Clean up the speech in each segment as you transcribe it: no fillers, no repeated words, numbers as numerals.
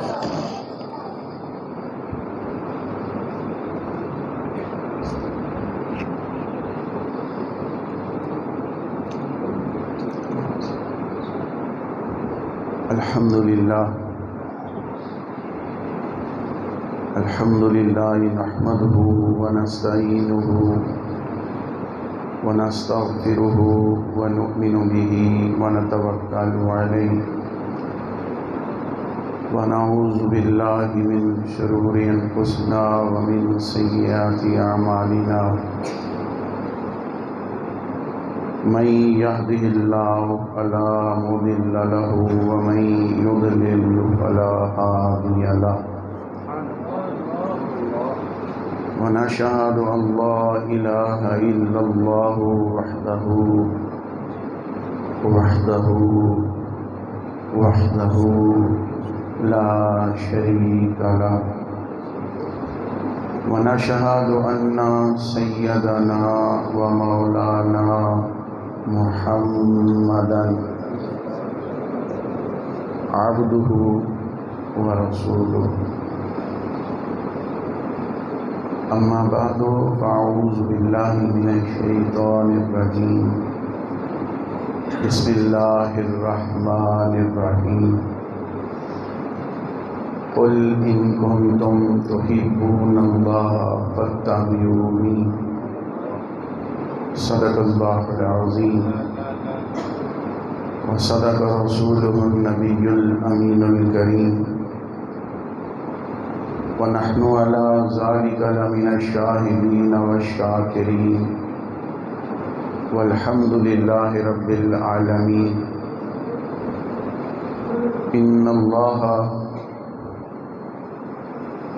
الحمد لله نحمده ونستعينه ونستغفره ونؤمن به ونتوكل عليه ونعوذ بالله من شرور أنفسنا ومن سيئات أعمالنا من يهده الله فلا مضل له ومن يضلل فلا هادي له ونشهد أن لا إله إلا الله وحده لا شريك له ونشهد أن سيدنا ومولانا محمدا عبده ورسوله أما بعد فأعوذ بالله من الشيطان الرجيم بسم الله الرحمن الرحيم قل إن كنتم تحبون الله فاتبعوني صدق الله العظيم وصدق رسوله النبي الأمين الكريم ونحن على ذلك لمن الشاهدين والشاكرين والحمد لله رب العالمين إن الله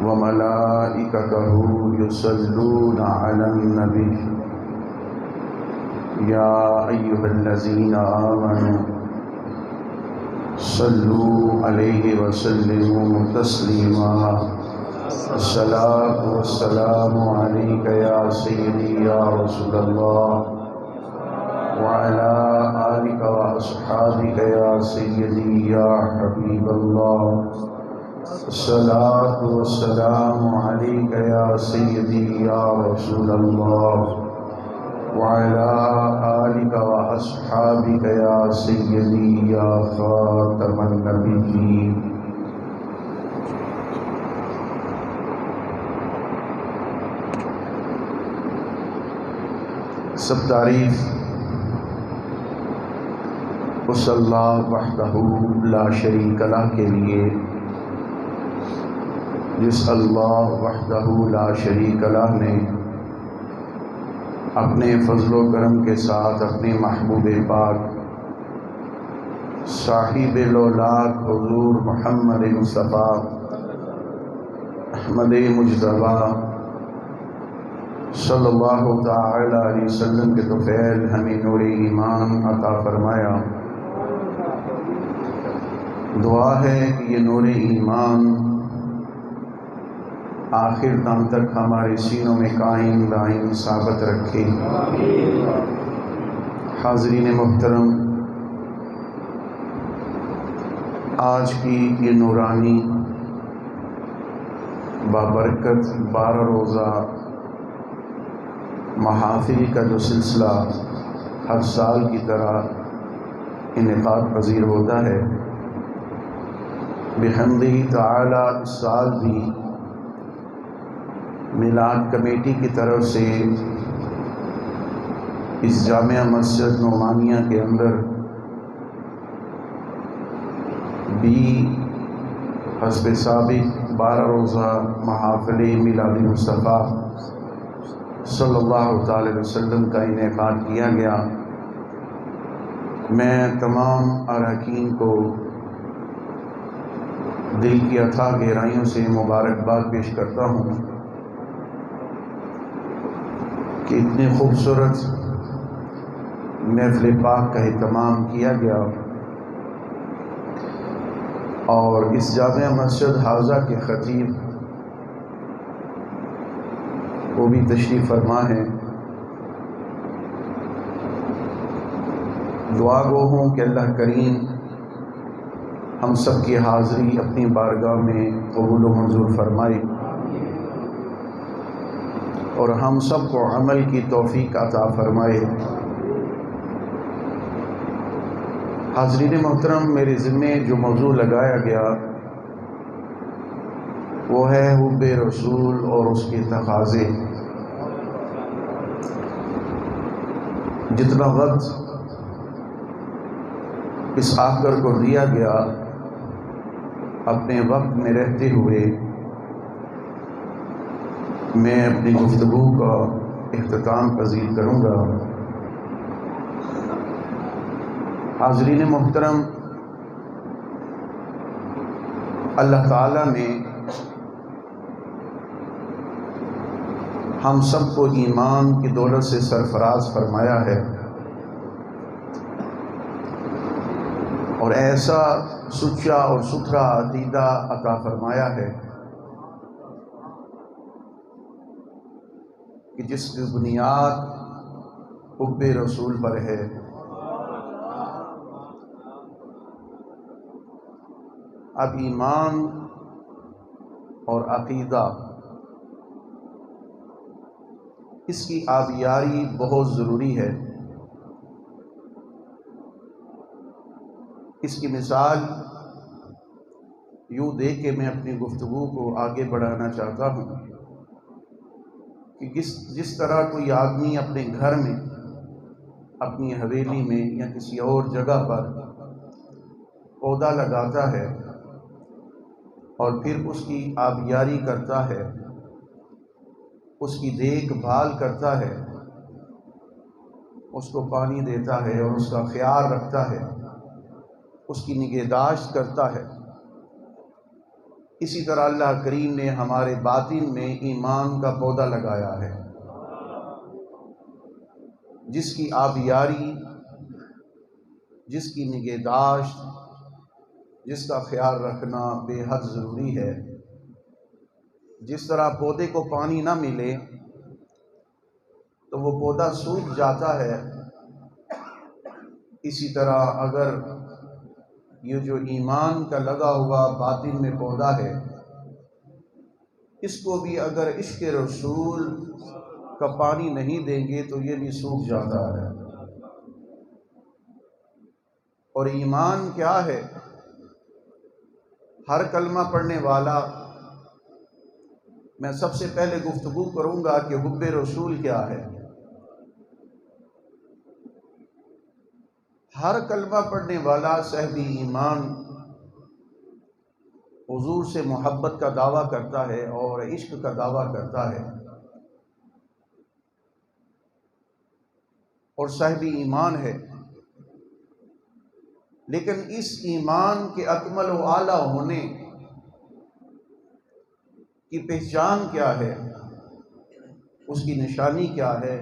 وملائكته يصلون على النبي يا أيها الذين آمنوا صلوا عليه وسلموا تسليما الصلاة والسلام عليك يا سيدي يا رسول الله وعلى آلك وأصحابك يا سيدي يا حبيب الله الصلاة والسلام عليك يا سيدي يا رسول الله وعلى آلك وأصحابك يا سيدي يا خاتم النبيين سب تعریف اس اللہ وحدہ لا شریک لہ کے لیے جس اللہ وحدہ لا شریک لہ نے اپنے فضل و کرم کے ساتھ اپنے محبوب پاک صاحب لولاک حضور محمد مصطفیٰ احمد مجتبیٰ صلی اللہ تعالی علیہ وسلم کے طفیل ہمیں نور ایمان عطا فرمایا۔ دعا ہے کہ یہ نور ایمان آخر دم تک ہمارے سینوں میں قائم دائم ثابت رکھے۔ حاضرین محترم، آج کی یہ نورانی بابرکت 12 روزہ محافل کا جو سلسلہ ہر سال کی طرح انعقاد پذیر ہوتا ہے، بحمدہ تعالی اس سال بھی میلاد کمیٹی کی طرف سے اس جامعہ مسجد نعمانیہ کے اندر بھی حسب سابق 12 روزہ محافل میلاد مصطفیٰ صلی اللہ تعالی وسلم کا انعقاد کیا گیا۔ میں تمام اراکین کو دل کی اتھاہ گہرائیوں سے مبارکباد پیش کرتا ہوں کہ اتنے خوبصورت محفل پاک کا اہتمام کیا گیا اور اس جامعہ مسجد حاضہ کے خطیب وہ بھی تشریف فرما ہے۔ دعا گو ہوں کہ اللہ کریم ہم سب کی حاضری اپنی بارگاہ میں قبول و منظور فرمائے اور ہم سب کو عمل کی توفیق عطا فرمائے۔ حاضرین محترم، میرے ذمے جو موضوع لگایا گیا وہ ہے حب رسول اور اس کے تقاضے۔ جتنا وقت اس آخر کو دیا گیا، اپنے وقت میں رہتے ہوئے میں اپنی گفتگو کا اختتام پذیر کروں گا۔ حاضرین محترم، اللہ تعالیٰ نے ہم سب کو ایمان کی دولت سے سرفراز فرمایا ہے اور ایسا سچا اور ستھرا عقیدہ عطا فرمایا ہے کہ جس کی بنیاد حب رسول پر ہے۔ اب ایمان اور عقیدہ اس کی آبیاری بہت ضروری ہے۔ اس کی مثال یوں دے کے میں اپنی گفتگو کو آگے بڑھانا چاہتا ہوں کہ جس طرح کوئی آدمی اپنے گھر میں، اپنی حویلی میں یا کسی اور جگہ پر پودا لگاتا ہے اور پھر اس کی آبیاری کرتا ہے، اس کی دیکھ بھال کرتا ہے، اس کو پانی دیتا ہے اور اس کا خیال رکھتا ہے، اس کی نگہداشت کرتا ہے، اسی طرح اللہ کریم نے ہمارے باطن میں ایمان کا پودا لگایا ہے جس کی آبیاری، جس کی نگہداشت، جس کا خیال رکھنا بے حد ضروری ہے۔ جس طرح پودے کو پانی نہ ملے تو وہ پودا سوکھ جاتا ہے، اسی طرح اگر یہ جو ایمان کا لگا ہوا باطن میں پودا ہے، اس کو بھی اگر عشق رسول کا پانی نہیں دیں گے تو یہ بھی سوکھ جاتا ہے۔ اور ایمان کیا ہے؟ ہر کلمہ پڑھنے والا، میں سب سے پہلے گفتگو کروں گا کہ حب رسول کیا ہے۔ ہر کلمہ پڑھنے والا صاحب ایمان حضور سے محبت کا دعویٰ کرتا ہے اور عشق کا دعویٰ کرتا ہے، اور صاحب ایمان ہے، لیکن اس ایمان کے اکمل و اعلیٰ ہونے کی پہچان کیا ہے، اس کی نشانی کیا ہے؟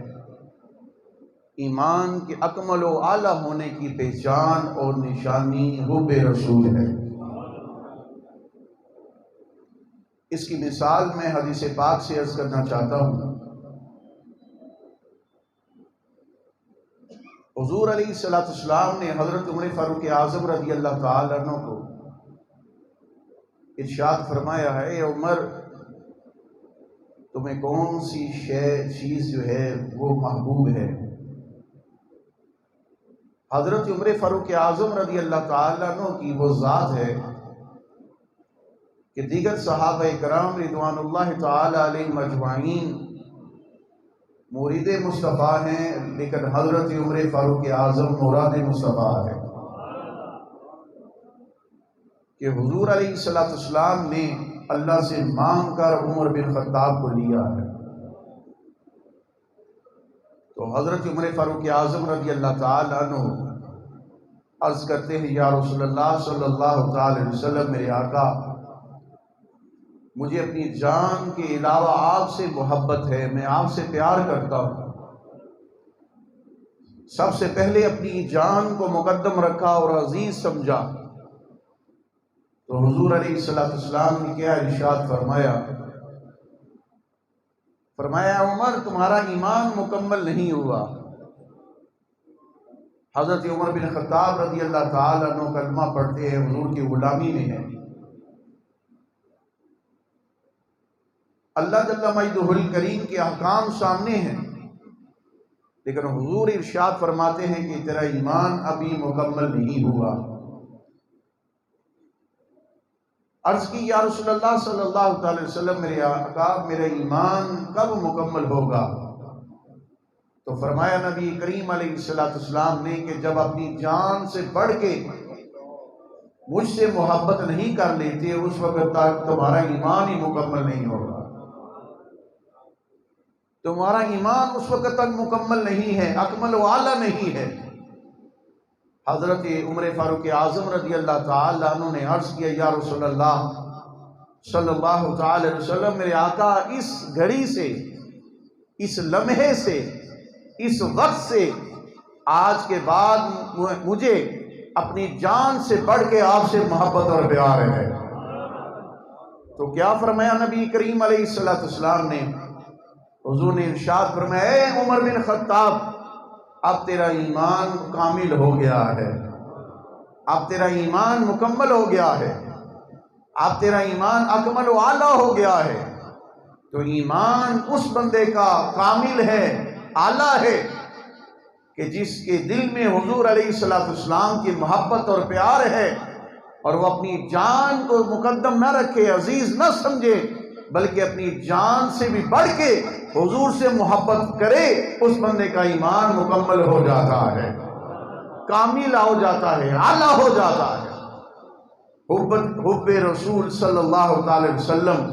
ایمان کے اکمل و اعلیٰ ہونے کی پہچان اور نشانی حب رسول ہے۔ اس کی مثال میں حدیث پاک سے عرض کرنا چاہتا ہوں۔ حضور علیہ السلام نے حضرت عمر فاروق اعظم رضی اللہ تعالیٰ عنہ کو ارشاد فرمایا ہے، اے عمر، تمہیں کون سی چیز جو ہے وہ محبوب ہے؟ حضرت عمر فاروق اعظم رضی اللہ تعالیٰ عنہ کی وہ ذات ہے کہ دیگر صحابہ کرام رضوان اللہ تعالی علیہم اجمعین مرید مصطفیٰ ہیں، لیکن حضرت عمر فاروق اعظم مراد مصطفیٰ ہے، کہ حضور علیہ السلام نے اللہ سے مانگ کر عمر بن خطاب کو لیا ہے۔ تو حضرت عمر فاروق اعظم رضی اللہ تعالی عنہ عرض کرتے ہیں، یا رسول اللہ صلی اللہ تعالی علیہ وسلم، میرے آقا، مجھے اپنی جان کے علاوہ آپ سے محبت ہے، میں آپ سے پیار کرتا ہوں۔ سب سے پہلے اپنی جان کو مقدم رکھا اور عزیز سمجھا۔ تو حضور علیہ السلام نے کیا ارشاد فرمایا عمر، تمہارا ایمان مکمل نہیں ہوا، حضرت عمر بن خطاب رضی اللہ تعالیٰ عنہ کلمہ پڑھتے ہیں، حضور کی غلامی میں ہے، اللہ جل مجدہ الکریم کے احکام سامنے ہیں، لیکن حضور ارشاد فرماتے ہیں کہ تیرا ایمان ابھی مکمل نہیں ہوا۔ عرض کی یا رسول اللہ صلی اللہ علیہ وسلم، میرے آقا میرا ایمان کب مکمل ہوگا؟ تو فرمایا نبی کریم علیہ السلام نے کہ جب اپنی جان سے بڑھ کے مجھ سے محبت نہیں کر لیتے اس وقت تک تمہارا ایمان ہی مکمل نہیں ہوگا، تمہارا ایمان اس وقت تک مکمل نہیں ہے، اکمل و اعلیٰ نہیں ہے۔ حضرت عمر فاروق اعظم رضی اللہ تعالی عنہ نے عرض کیا یا رسول اللہ صلی اللہ تعالی علیہ وسلم، میرے آقا اس گھڑی سے، اس لمحے سے، اس وقت سے آج کے بعد مجھے اپنی جان سے بڑھ کے آپ سے محبت اور پیار ہے۔ تو کیا فرمایا نبی کریم علیہ السلام نے؟ حضور نے ارشاد فرمایا اے عمر بن خطاب، اب تیرا ایمان کامل ہو گیا ہے، اب تیرا ایمان مکمل ہو گیا ہے، اب تیرا ایمان اکمل و اعلیٰ ہو گیا ہے۔ تو ایمان اس بندے کا کامل ہے، اعلیٰ ہے کہ جس کے دل میں حضور علیہ السلام کی محبت اور پیار ہے، اور وہ اپنی جان کو مقدم نہ رکھے، عزیز نہ سمجھے، بلکہ اپنی جان سے بھی بڑھ کے حضور سے محبت کرے، اس بندے کا ایمان مکمل ہو جاتا ہے، کامل ہو جاتا ہے، اعلیٰ ہو جاتا ہے۔ حب رسول صلی اللہ تعالی وسلم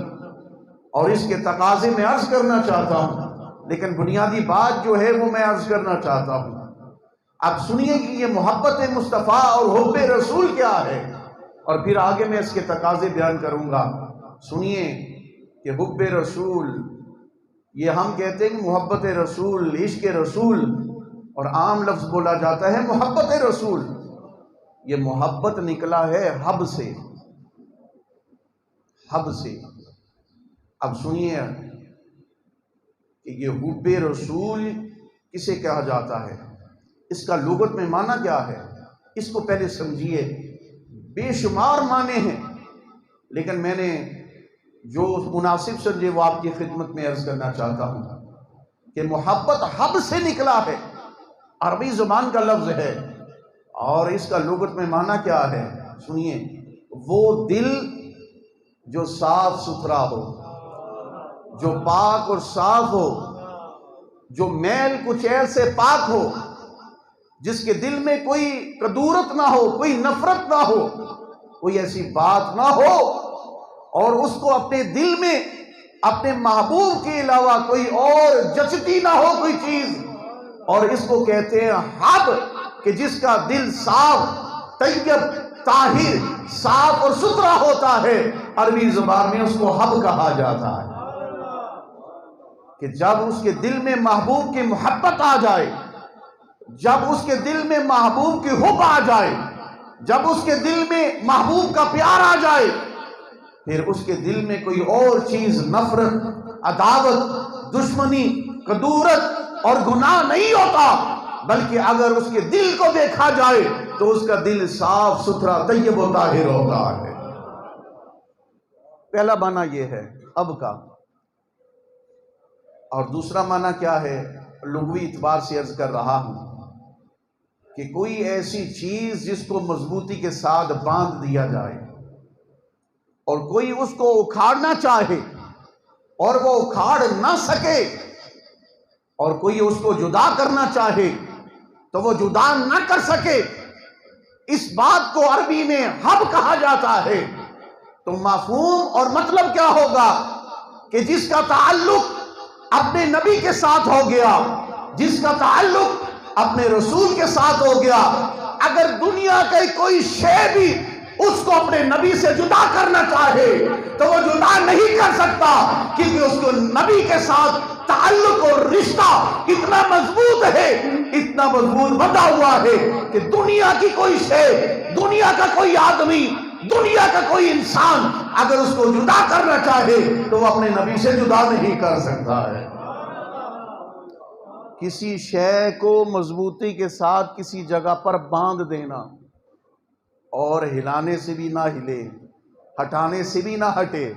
اور اس کے تقاضے میں عرض کرنا چاہتا ہوں، لیکن بنیادی بات جو ہے وہ میں عرض کرنا چاہتا ہوں۔ اب سنیے کہ یہ محبت مصطفیٰ اور حب رسول کیا ہے، اور پھر آگے میں اس کے تقاضے بیان کروں گا۔ سنیے کہ حب رسول، یہ ہم کہتے ہیں کہ محبت رسول، عشق رسول، اور عام لفظ بولا جاتا ہے محبت رسول، یہ محبت نکلا ہے حب سے، حب سے۔ اب سنیے کہ یہ حب رسول کسے کہا جاتا ہے، اس کا لغت میں معنی کیا ہے، اس کو پہلے سمجھیے۔ بے شمار معنی ہیں، لیکن میں نے جو مناسب سمجھے وہ آپ کی خدمت میں عرض کرنا چاہتا ہوں کہ محبت حب سے نکلا ہے، عربی زبان کا لفظ ہے، اور اس کا لغت میں معنی کیا ہے؟ سنیے، وہ دل جو صاف ستھرا ہو، جو پاک اور صاف ہو، جو میل کچیل سے پاک ہو، جس کے دل میں کوئی کدورت نہ ہو، کوئی نفرت نہ ہو، کوئی ایسی بات نہ ہو، اور اس کو اپنے دل میں اپنے محبوب کے علاوہ کوئی اور جچتی نہ ہو کوئی چیز، اور اس کو کہتے ہیں حب، کہ جس کا دل صاف، طیب، طاہر، صاف اور ستھرا ہوتا ہے، عربی زبان میں اس کو حب کہا جاتا ہے۔ کہ جب اس کے دل میں محبوب کی محبت آ جائے، جب اس کے دل میں محبوب کی حب آ جائے، جب اس کے دل میں محبوب کا پیار آ جائے، پھر اس کے دل میں کوئی اور چیز، نفرت، عداوت، دشمنی، کدورت اور گناہ نہیں ہوتا، بلکہ اگر اس کے دل کو دیکھا جائے تو اس کا دل صاف ستھرا، طیب و طاہر ہوتا ہے۔ پہلا معنی یہ ہے اب کا، اور دوسرا معنی کیا ہے؟ لغوی اعتبار سے عرض کر رہا ہوں کہ کوئی ایسی چیز جس کو مضبوطی کے ساتھ باندھ دیا جائے، اور کوئی اس کو اکھاڑنا چاہے اور وہ اکھاڑ نہ سکے، اور کوئی اس کو جدا کرنا چاہے تو وہ جدا نہ کر سکے، اس بات کو عربی میں حب کہا جاتا ہے۔ تو مفہوم اور مطلب کیا ہوگا؟ کہ جس کا تعلق اپنے نبی کے ساتھ ہو گیا، جس کا تعلق اپنے رسول کے ساتھ ہو گیا، اگر دنیا کا کوئی شے بھی اس کو اپنے نبی سے جدا کرنا چاہے تو وہ جدا نہیں کر سکتا، کیونکہ اس کو نبی کے ساتھ تعلق اور رشتہ اتنا مضبوط ہے، اتنا مضبوط بندھا ہوا ہے کہ دنیا کی کوئی شے، دنیا کا کوئی آدمی، دنیا کا کوئی انسان اگر اس کو جدا کرنا چاہے تو وہ اپنے نبی سے جدا نہیں کر سکتا ہے۔ کسی شے کو مضبوطی کے ساتھ کسی جگہ پر باندھ دینا اور ہلانے سے بھی نہ ہلے، ہٹانے سے بھی نہ ہٹے،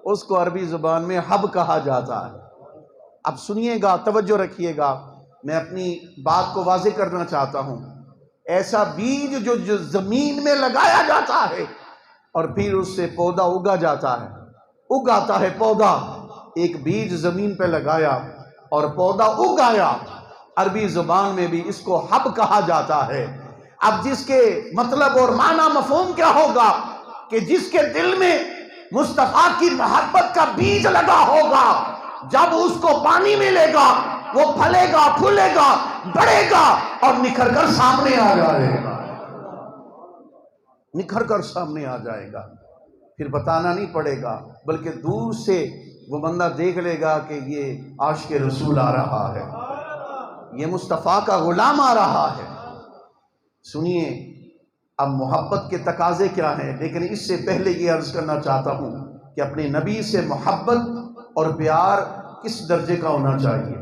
اس کو عربی زبان میں حب کہا جاتا ہے۔ اب سنیے گا، توجہ رکھیے گا، میں اپنی بات کو واضح کرنا چاہتا ہوں۔ ایسا بیج جو زمین میں لگایا جاتا ہے اور پھر اس سے پودا اگا جاتا ہے، اگاتا ہے پودا۔ ایک بیج زمین پہ لگایا اور پودا اگ آیا، عربی زبان میں بھی اس کو حب کہا جاتا ہے۔ اب جس کے مطلب اور معنی مفہوم کیا ہوگا کہ جس کے دل میں مصطفیٰ کی محبت کا بیج لگا ہوگا، جب اس کو پانی ملے گا وہ پھلے گا، پھولے گا، بڑھے گا اور نکھر کر سامنے آ جائے گا، نکھر کر سامنے آ جائے گا۔ پھر بتانا نہیں پڑے گا، بلکہ دور سے وہ بندہ دیکھ لے گا کہ یہ عاشق رسول آ رہا ہے، یہ مصطفیٰ کا غلام آ رہا ہے۔ سنیے، اب محبت کے تقاضے کیا ہیں، لیکن اس سے پہلے یہ عرض کرنا چاہتا ہوں کہ اپنے نبی سے محبت اور پیار کس درجے کا ہونا چاہیے،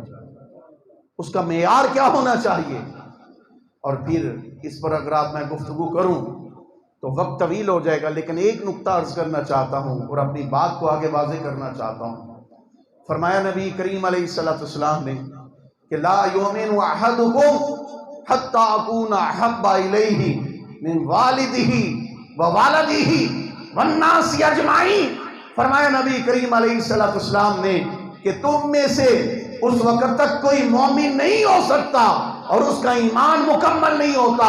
اس کا معیار کیا ہونا چاہیے۔ اور پھر اس پر اگر آپ میں گفتگو کروں تو وقت طویل ہو جائے گا، لیکن ایک نقطہ عرض کرنا چاہتا ہوں اور اپنی بات کو آگے واضح کرنا چاہتا ہوں۔ فرمایا نبی کریم علیہ السلام نے کہ لا یؤمن احدکم حتی اکون احب الیہ من والدہ ووالدہ والناس اجمعین۔ فرمایا نبی کریم علیہ السلام نے کہ تم میں سے اس وقت تک کوئی مومن نہیں ہو سکتا اور اس کا ایمان مکمل نہیں ہوتا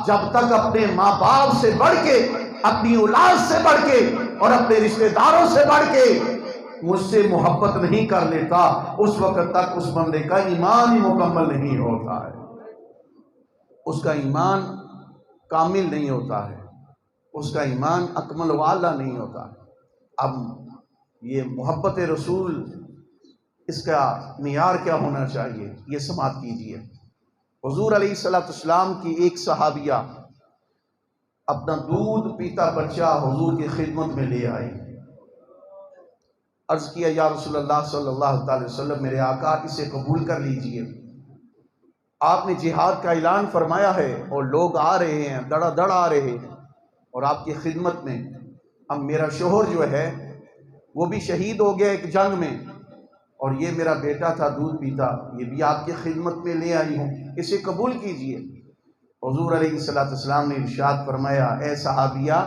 جب تک اپنے ماں باپ سے بڑھ کے، اپنی اولاد سے بڑھ کے اور اپنے رشتہ داروں سے بڑھ کے مجھ سے محبت نہیں کر لیتا، اس وقت تک اس بندے کا ایمان ہی مکمل نہیں ہوتا ہے، اس کا ایمان کامل نہیں ہوتا ہے، اس کا ایمان اکمل والا نہیں ہوتا۔ اب یہ محبت رسول، اس کا معیار کیا ہونا چاہیے، یہ سماعت کیجئے۔ حضور علیہ السلام کی ایک صحابیہ اپنا دودھ پیتا بچہ حضور کی خدمت میں لے آئی، عرض کیا یا رسول اللہ صلی اللہ تعالی وسلم، میرے آقا اسے قبول کر لیجئے۔ آپ نے جہاد کا اعلان فرمایا ہے اور لوگ آ رہے ہیں، دڑا دڑ آ رہے ہیں اور آپ کی خدمت میں۔ اب میرا شوہر جو ہے وہ بھی شہید ہو گیا ایک جنگ میں، اور یہ میرا بیٹا تھا دودھ پیتا، یہ بھی آپ کی خدمت میں لے آئی ہوں، اسے قبول کیجئے۔ حضور علیہ السلام نے ارشاد فرمایا، اے صحابیہ،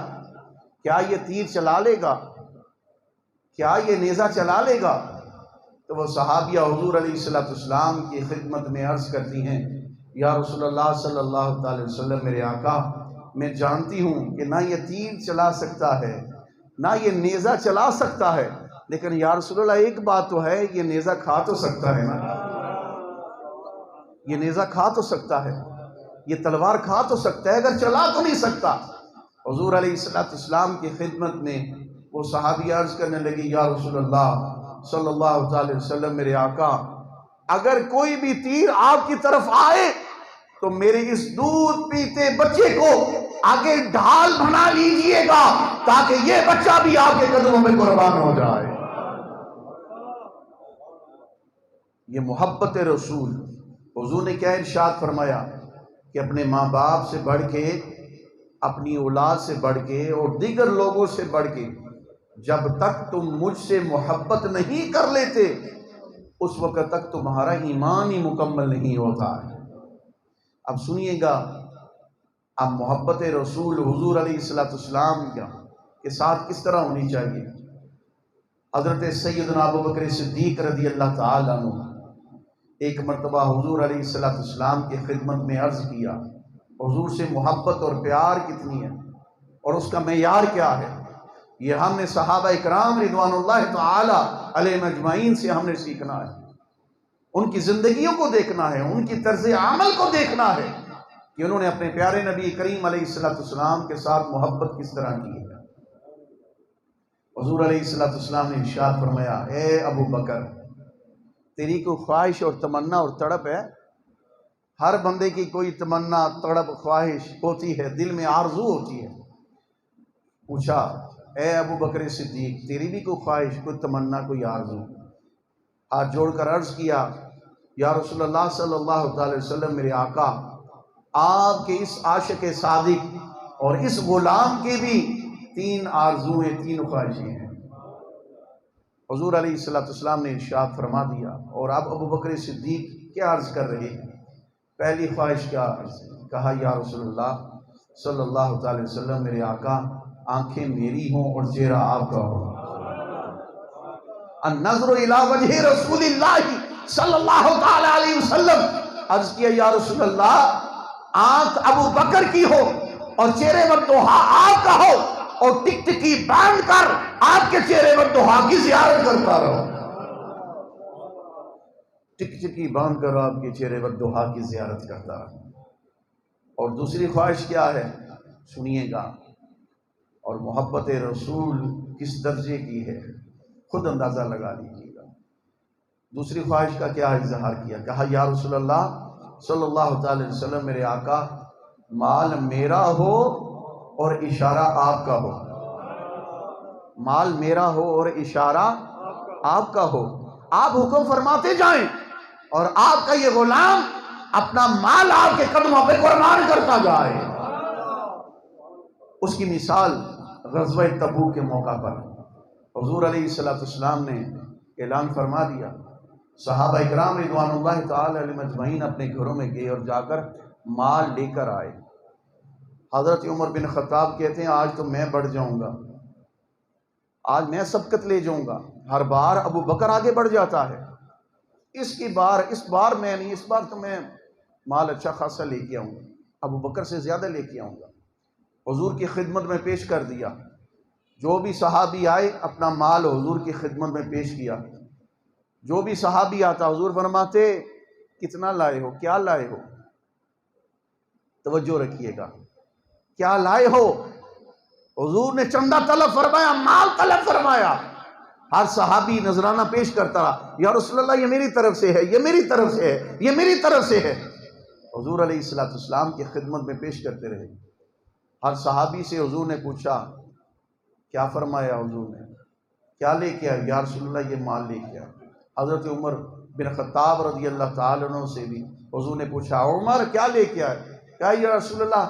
کیا یہ تیر چلا لے گا، کیا یہ نیزہ چلا لے گا؟ تو وہ صحابیہ حضور علیہ السلام کی خدمت میں عرض کرتی ہیں، یا رسول اللہ صلی اللہ تعالی وسلم، میرے آقا میں جانتی ہوں کہ نہ یہ تیر چلا سکتا ہے نہ یہ نیزہ چلا سکتا ہے، لیکن یا رسول اللہ ایک بات تو ہے، یہ نیزہ کھا تو سکتا ہے نا، یہ نیزہ کھا تو سکتا ہے، یہ تلوار کھا تو سکتا ہے، اگر چلا تو نہیں سکتا۔ حضور علیہ السلام کی خدمت میں وہ صحابی عرض کرنے لگی، یا رسول اللہ صلی اللہ علیہ وسلم، میرے آقا اگر کوئی بھی تیر آپ کی طرف آئے تو میرے اس دودھ پیتے بچے کو آگے ڈھال بنا لیجئے گا تاکہ یہ بچہ بھی آپ کے قدموں میں قربان ہو جائے۔ یہ محبت رسول۔ حضور نے کیا ارشاد فرمایا کہ اپنے ماں باپ سے بڑھ کے، اپنی اولاد سے بڑھ کے اور دیگر لوگوں سے بڑھ کے جب تک تم مجھ سے محبت نہیں کر لیتے اس وقت تک تمہارا ایمان ہی مکمل نہیں ہوتا ہے۔ اب سنیے گا، اب محبت رسول حضور علیہ السلام کے ساتھ کس طرح ہونی چاہیے۔ حضرت سیدنا ابوبکر صدیق رضی اللہ تعالیٰ عنہ ایک مرتبہ حضور علیہ السلام کی خدمت میں عرض کیا، حضور سے محبت اور پیار کتنی ہے اور اس کا معیار کیا ہے، یہ ہم نے صحابہ اکرام رضوان اللہ تعالی علیہم اجمعین سے ہم نے سیکھنا ہے، ان کی زندگیوں کو دیکھنا ہے، ان کی طرز عمل کو دیکھنا ہے کہ انہوں نے اپنے پیارے نبی کریم علیہ السلام کے ساتھ محبت کس طرح کی ہے۔ حضور علیہ السلام نے ارشاد فرمایا، اے ابو بکر، تیری کوئی خواہش اور تمنا اور تڑپ ہے؟ ہر بندے کی کوئی تمنا، تڑپ، خواہش ہوتی ہے، دل میں آرزو ہوتی ہے۔ پوچھا، اے ابو بکر صدیق، تیری بھی کوئی خواہش، کوئی تمنا، کوئی آرزو؟ ہاتھ جوڑ کر عرض کیا، یا رسول اللہ صلی اللہ علیہ وسلم میرے آقا، آپ کے اس عاشق صادق اور اس غلام کی بھی 3 آرزویں، 3 خواہشیں ہیں۔ حضور علیہ السلام نے ارشاد فرما دیا، اور اب ابو بکر صدیق کیا عرض کر رہے ہیں؟ پہلی خواہش کیا عرض؟ کہا یا رسول اللہ صلی اللہ علیہ وسلم میرے آقا، آنکھیں میری ہوں اور چہرہ آپ کا ہو۔ النظر الی وجہ رسول اللہ صلی اللہ علیہ وسلم۔ عرض کیا یا رسول اللہ، آنکھ ابو بکر کی ہو اور چہرے والضحیٰ آپ کا ہو، اور ٹکٹکی باندھ کر آپ کے چہرے والضحیٰ کی زیارت کرتا رہو۔ ٹکٹکی باندھ کر آپ کے چہرے والضحیٰ کی زیارت کرتا رہو۔ اور دوسری خواہش کیا ہے؟ سنیے گا، اور محبت رسول کس درجے کی ہے خود اندازہ لگا لیجیے گا۔ دوسری خواہش کا کیا اظہار کیا؟ کہا یا رسول اللہ صلی اللہ علیہ وسلم میرے آقا، مال میرا ہو اور اشارہ آپ کا ہو۔ مال میرا ہو اور اشارہ آپ کا ہو، آپ حکم فرماتے جائیں اور آپ کا یہ غلام اپنا مال آپ کے قدموں پہ قربان کرتا جائے۔ اس کی مثال غزوہ تبوک کے موقع پر حضور علیہ السلام نے اعلان فرما دیا، صحابہ اکرام رضوان اللہ تعالی علیہم اجمعین اپنے گھروں میں گئے اور جا کر مال لے کر آئے۔ حضرت عمر بن خطاب کہتے ہیں آج تو میں بڑھ جاؤں گا، آج میں سبقت لے جاؤں گا۔ ہر بار ابو بکر آگے بڑھ جاتا ہے، اس بار میں نہیں، اس بار تو میں مال اچھا خاصا لے کے آؤں گا، ابو بکر سے زیادہ لے کے آؤں گا۔ حضور کی خدمت میں پیش کر دیا، جو بھی صحابی آئے اپنا مال حضور کی خدمت میں پیش کیا۔ جو بھی صحابی آتا حضور فرماتے کتنا لائے ہو، کیا لائے ہو؟ توجہ رکھیے گا، کیا لائے ہو؟ حضور نے چندہ طلب فرمایا، مال طلب فرمایا۔ ہر صحابی نذرانہ پیش کرتا رہا، یا رسول اللہ یہ میری طرف سے ہے، یہ میری طرف سے ہے، یہ میری طرف سے ہے۔ حضور علیہ السلام کی خدمت میں پیش کرتے رہے۔ ہر صحابی سے حضور نے پوچھا، کیا فرمایا حضور نے؟ کیا لے کے آئے؟ یا رسول اللہ یہ مال لے کے آئے۔ حضرت عمر بن خطاب رضی اللہ تعالیٰ عنہ سے بھی حضور نے پوچھا، عمر کیا لے کے آئے؟ کہا یا رسول اللہ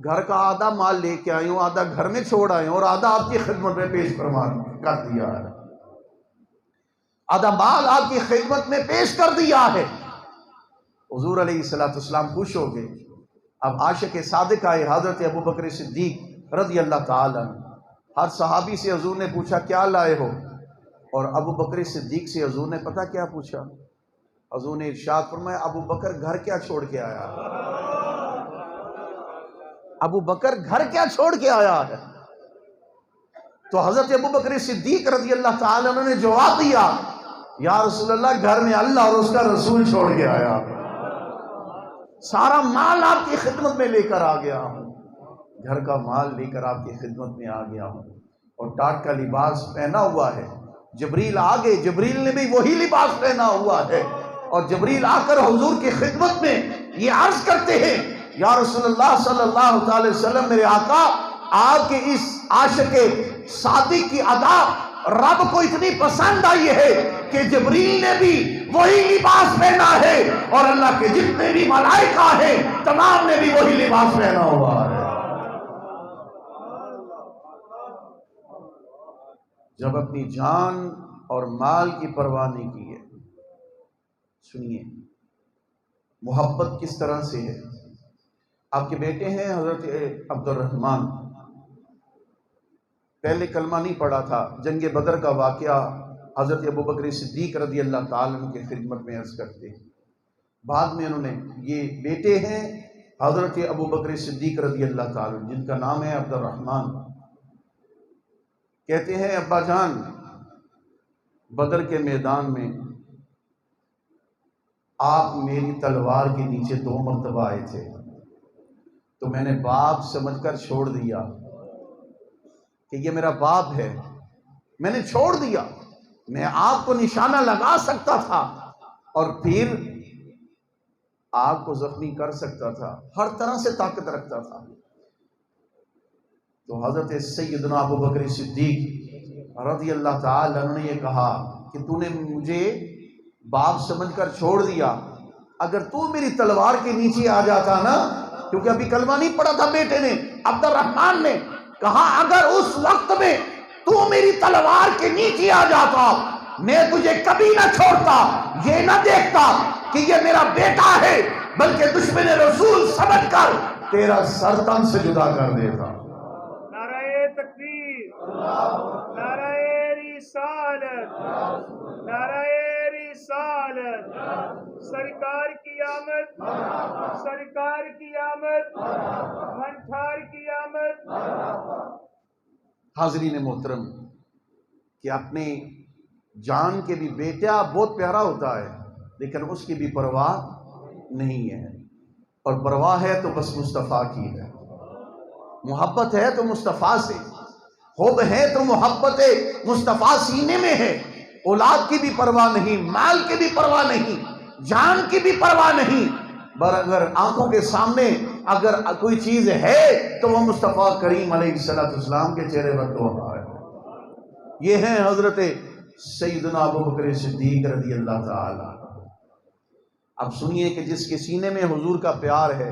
گھر کا آدھا مال لے کے آئے ہوں، آدھا گھر میں چھوڑ آئے ہوں، اور آدھا آپ کی خدمت میں پیش فرما کر دیا ہے، آدھا مال آپ کی خدمت میں پیش کر دیا ہے۔ حضور علیہ السلام خوش ہو گئے۔ اب عاشق صادق آئے، حضرت ابو بکر صدیق رضی اللہ تعالیٰ عنہ۔ ہر صحابی سے حضور نے پوچھا کیا لائے ہو، اور ابو بکر صدیق سے حضور نے پتہ کیا پوچھا؟ حضور نے ارشاد فرمایا ابو بکر گھر کیا چھوڑ کے آیا؟ ابو بکر گھر کیا چھوڑ کے آیا ہے؟ تو حضرت ابو بکر صدیق رضی اللہ تعالیٰ عنہ نے جواب دیا، یا رسول اللہ گھر میں اللہ اور اس کا رسول چھوڑ کے آیا، سارا مال آپ کی خدمت میں لے کر آ گیا ہوں، گھر کا مال لے کر آپ کی خدمت میں آ گیا ہوں، اور ٹاٹ کا لباس پہنا ہوا ہے۔ جبریل آگے، جبریل نے بھی وہی لباس پہنا ہوا ہے، اور جبریل آ کر حضور کی خدمت میں یہ عرض کرتے ہیں، یا رسول اللہ صلی اللہ علیہ وسلم میرے آقا، آپ کے اس عاشق صادق کی ادا رب کو اتنی پسند آئی ہے کہ جبریل نے بھی وہی لباس پہنا ہے، اور اللہ کے جتنے بھی ملائکہ ہیں تمام نے بھی وہی لباس پہنا ہوا ہے۔ جب اپنی جان اور مال کی پرواہ نہیں کی ہے، سنیے محبت کس طرح سے ہے۔ آپ کے بیٹے ہیں حضرت عبد الرحمن، پہلے کلمہ نہیں پڑھا تھا، جنگ بدر کا واقعہ حضرت ابو بکر صدیق رضی اللہ تعالیٰ عنہ کی خدمت میں عرض کرتے ہیں۔ بعد میں انہوں نے، یہ بیٹے ہیں حضرت ابو بکر صدیق رضی اللہ تعالیٰ عنہ جن کا نام ہے عبد الرحمن، کہتے ہیں ابا جان بدر کے میدان میں آپ میری تلوار کے نیچے 2 مرتبہ آئے تھے، تو میں نے باپ سمجھ کر چھوڑ دیا کہ یہ میرا باپ ہے، میں نے چھوڑ دیا، میں آپ کو نشانہ لگا سکتا تھا اور پھر آپ کو زخمی کر سکتا تھا، ہر طرح سے طاقت رکھتا تھا۔ تو حضرت سیدنا ابو بکر صدیق رضی اللہ تعالی عنہ نے یہ کہا کہ تو نے مجھے باپ سمجھ کر چھوڑ دیا. اگر تو میری تلوار کے نیچے آ جاتا نا، کیونکہ ابھی کلمہ نہیں پڑھا تھا بیٹے نے، عبد الرحمن نے کہا اگر اس وقت میں تو میری تلوار کے نیچے آ جاتا میں تجھے کبھی نہ چھوڑتا، یہ نہ دیکھتا کہ یہ میرا بیٹا ہے، بلکہ دشمن رسول سمجھ کر تیرا سر تن سے جدا کر دیتا. نعرہ تکبیر، نعرہ رسالت، نعرہ رسالت، سرکار کی آمد، سرکار کی آمد، منٹھار کی آمد. حاضرین محترم، کہ اپنے جان کے بھی بیٹا بہت پیارا ہوتا ہے، لیکن اس کی بھی پرواہ نہیں ہے. اور پرواہ ہے تو بس مصطفیٰ کی ہے، محبت ہے تو مصطفیٰ سے، حب ہے تو محبت مصطفیٰ سینے میں ہے. اولاد کی بھی پرواہ نہیں، مال کی بھی پرواہ نہیں، جان کی بھی پرواہ نہیں، پر اگر آنکھوں کے سامنے اگر کوئی چیز ہے تو وہ مصطفیٰ کریم علیہ السلام کے چہرے پر تو ہے. یہ ہیں حضرت سیدنا ابوبکر صدیق رضی اللہ تعالی. اب سنیے کہ جس کے سینے میں حضور کا پیار ہے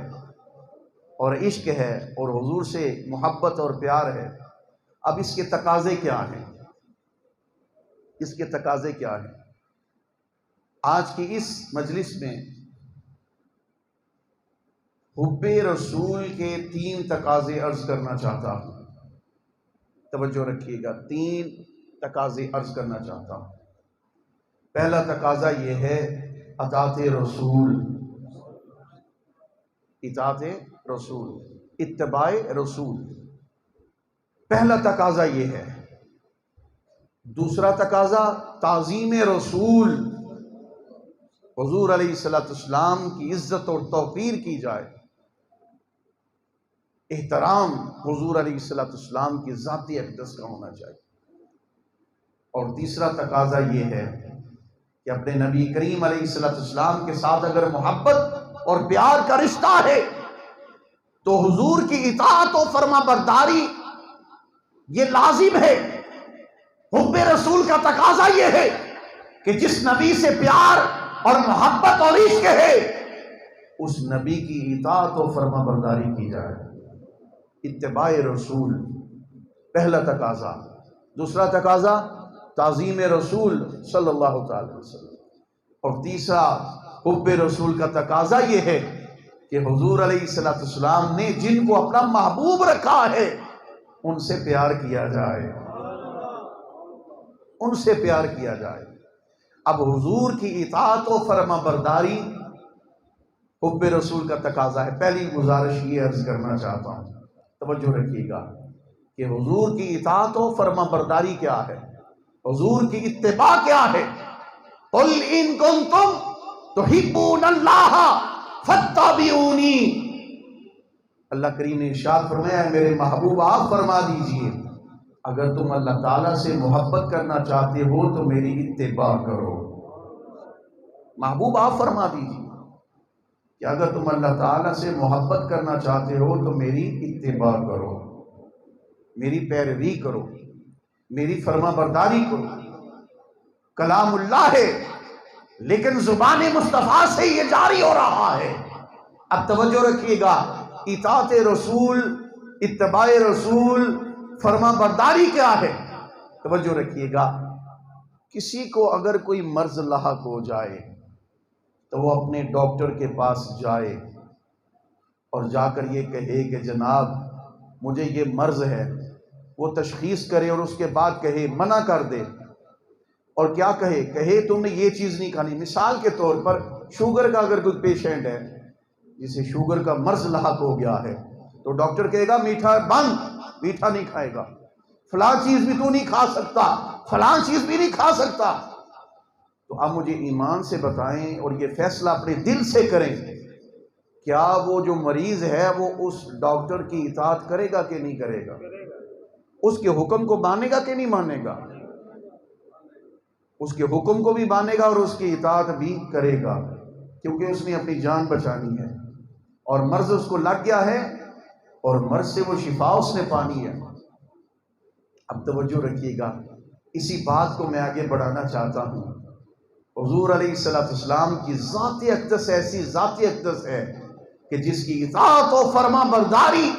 اور عشق ہے اور حضور سے محبت اور پیار ہے، اب اس کے تقاضے کیا ہیں؟ اس کے تقاضے کیا ہیں؟ آج کی اس مجلس میں حب رسول کے 3 تقاضے عرض کرنا چاہتا ہوں. توجہ رکھیے گا، 3 تقاضے عرض کرنا چاہتا ہوں. پہلا تقاضا یہ ہے اطاعت رسول، اطاعت رسول، اتباع رسول. پہلا تقاضا یہ ہے. دوسرا تقاضا تعظیم رسول، حضور علیہ السلام کی عزت اور توقیر کی جائے، احترام حضور علیہ السلام کی ذاتی اقدس کا ہونا چاہیے. اور تیسرا تقاضا یہ ہے کہ اپنے نبی کریم علیہ السلام کے ساتھ اگر محبت اور پیار کا رشتہ ہے تو حضور کی اطاعت و فرما برداری یہ لازم ہے. حب رسول کا تقاضا یہ ہے کہ جس نبی سے پیار اور محبت اور عشق ہے اس نبی کی اطاعت و فرما برداری کی جائے، اتباع رسول. پہلا تقاضا. دوسرا تقاضا تعظیم رسول صلی اللہ تعالی وسلم. اور تیسرا حب رسول کا تقاضا یہ ہے کہ حضور علیہ السلام نے جن کو اپنا محبوب رکھا ہے ان سے پیار کیا جائے، ان سے پیار کیا جائے. اب حضور کی اطاعت و فرما برداری حب رسول کا تقاضا ہے. پہلی گزارش یہ عرض کرنا چاہتا ہوں، توجہ رکھیے گا کہ حضور کی اطاعت و فرما برداری کیا ہے، حضور کی اتباع کیا ہے. قل ان کنتم تحبون اللہ فاتبعونی. اللہ کریم نے ارشاد فرمایا ہے میرے محبوب آپ فرما دیجئے اگر تم اللہ تعالیٰ سے محبت کرنا چاہتے ہو تو میری اتباع کرو. محبوب آپ فرما دیجئے کہ اگر تم اللہ تعالیٰ سے محبت کرنا چاہتے ہو تو میری اتباع کرو، میری پیروی کرو، میری فرما برداری کرو. کلام اللہ ہے لیکن زبان مصطفیٰ سے یہ جاری ہو رہا ہے. اب توجہ رکھیے گا، اطاعت رسول، اتباع رسول، فرما برداری کیا ہے؟ توجہ رکھیے گا. کسی کو اگر کوئی مرض لاحق ہو جائے تو وہ اپنے ڈاکٹر کے پاس جائے اور جا کر یہ کہے کہ جناب مجھے یہ مرض ہے، وہ تشخیص کرے اور اس کے بعد کہے، منع کر دے. اور کیا کہے تم نے یہ چیز نہیں کھانی. مثال کے طور پر شوگر کا اگر کوئی پیشنٹ ہے جسے شوگر کا مرض لاحق ہو گیا ہے تو ڈاکٹر کہے گا میٹھا بند، میٹھا نہیں کھائے گا، فلاں چیز بھی تو نہیں کھا سکتا، فلاں چیز بھی نہیں کھا سکتا. تو اب مجھے ایمان سے بتائیں اور یہ فیصلہ اپنے دل سے کریں، کیا وہ جو مریض ہے وہ اس ڈاکٹر کی اطاعت کرے گا کہ نہیں کرے گا؟ اس کے حکم کو مانے گا کہ نہیں مانے گا؟ اس کے حکم کو بھی مانے گا اور اس کی اطاعت بھی کرے گا، کیونکہ اس نے اپنی جان بچانی ہے اور مرض اس کو لگ گیا ہے اور مرض سے وہ شفا اس نے پانی ہے. اب توجہ رکھیے گا، اسی بات کو میں آگے بڑھانا چاہتا ہوں حضور علیہ السلام کی ذاتی اقدس ایسی ذاتی اقدس ہے کہ جس کی اطاعت و فرما برداری